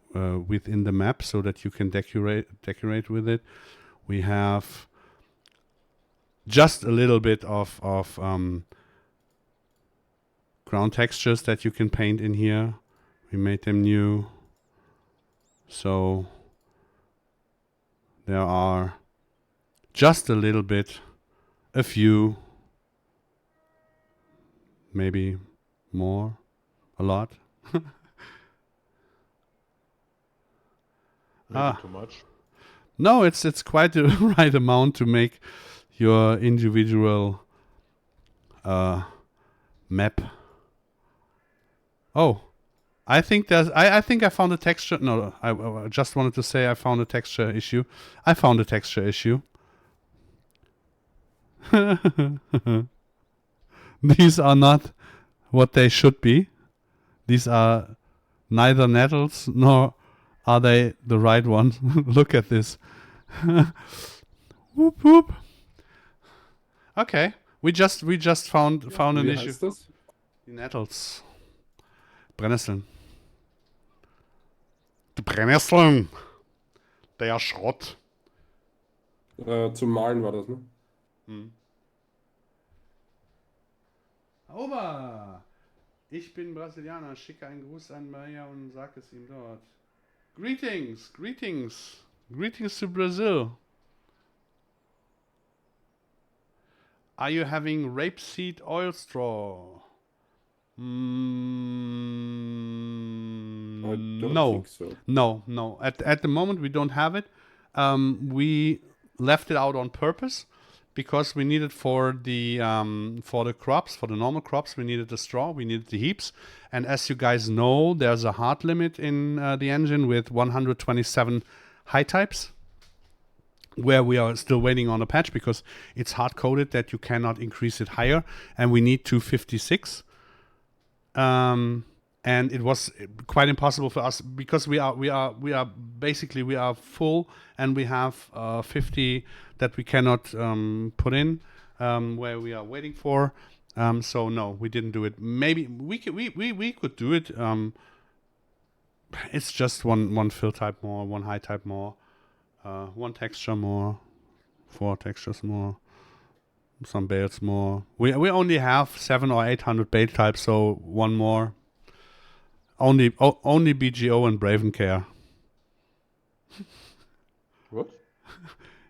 within the map, so that you can decorate with it. We have just a little bit of background textures that you can paint in here. We made them new. So there are just a little bit, a few, maybe more, a lot. Maybe too much. No, it's quite the right amount to make your individual map. Oh, I think I think I found a texture. No, I just wanted to say I found a texture issue. I found a texture issue. These are not what they should be. These are neither nettles nor are they the right ones. Look at this. Whoop whoop. Okay, we just found an issue. Das? Die Nettles. Brennnesseln. Die Brennnesseln. Der Schrott. Zum Malen war das, ne? Ober! Ich bin Brasilianer. Schicke einen Gruß an Maria und sag es ihm dort. Greetings, greetings, greetings to Brazil. Are you having rapeseed oil straw? I don't No, think so. no. At the moment we don't have it. We left it out on purpose because we needed for the crops, for the normal crops, we needed the straw, we needed the heaps. And as you guys know, there's a hard limit in the engine with 127 high types, where we are still waiting on a patch because it's hard coded that you cannot increase it higher, and we need 256. And it was quite impossible for us because we are basically full, and we have 50 that we cannot put in, where we are waiting for. So no, we didn't do it. Maybe we could do it. It's just one fill type more, one high type more, one texture more, 4 textures more, some bales more. We only have 700 or 800 bale types, so one more. Only BGO and Braven care. What?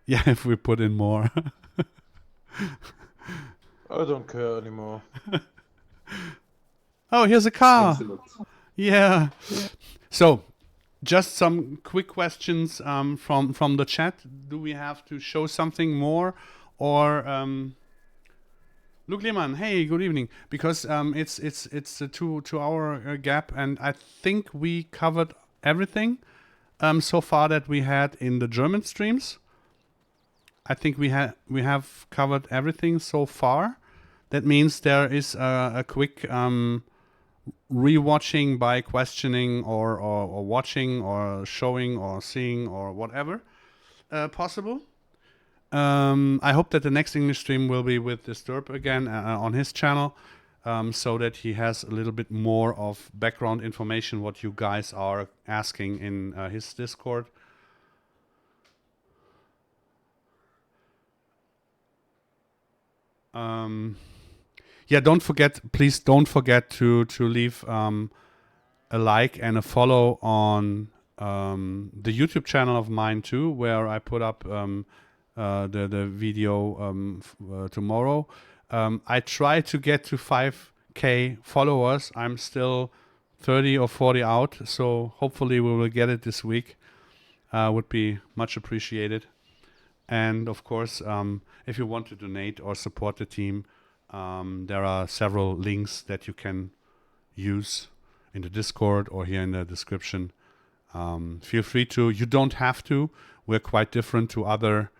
Yeah, if we put in more. I don't care anymore. Oh, here's a car. Excellent. Yeah. So, just some quick questions from the chat. Do we have to show something more, or Luke Lehmann? Hey, good evening. Because it's a 2 hour gap, and I think we covered everything so far that we had in the German streams. I think we have covered everything so far. That means there is a quick rewatching by questioning or watching or showing or seeing or whatever possible. I hope that the next English stream will be with Disturb again on his channel, so that he has a little bit more of background information what you guys are asking in his Discord. Yeah, please don't forget to leave a like and a follow on the YouTube channel of mine too, where I put up the video tomorrow. I try to get to 5K followers. I'm still 30 or 40 out, so hopefully we will get it this week. Would be much appreciated. And of course, if you want to donate or support the team, there are several links that you can use in the Discord or here in the description. Feel free to. You don't have to. We're quite different to other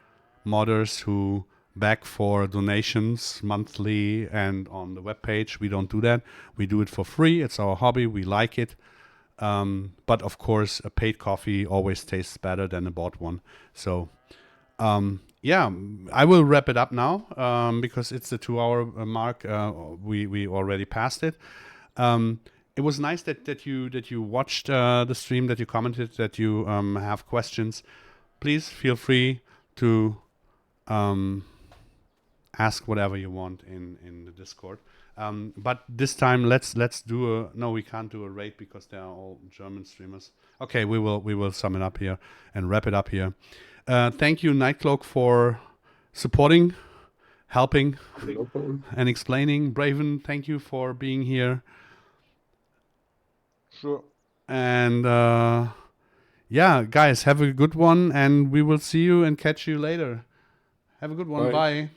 modders who beg for donations monthly and on the webpage. We don't do that. We do it for free. It's our hobby. We like it. But of course, a paid coffee always tastes better than a bought one. So, yeah, I will wrap it up now because it's the 2 hour mark. We already passed it. It was nice that you watched the stream, that you commented, that you have questions. Please feel free to ask whatever you want in the Discord. But this time let's do a no, we can't do a raid because they are all German streamers. Okay, we will sum it up here and wrap it up here. Thank you, Nightcloak, for supporting, helping, and explaining. Braven, thank you for being here. Sure. And yeah, guys, have a good one, and we will see you and catch you later. Have a good one. Bye.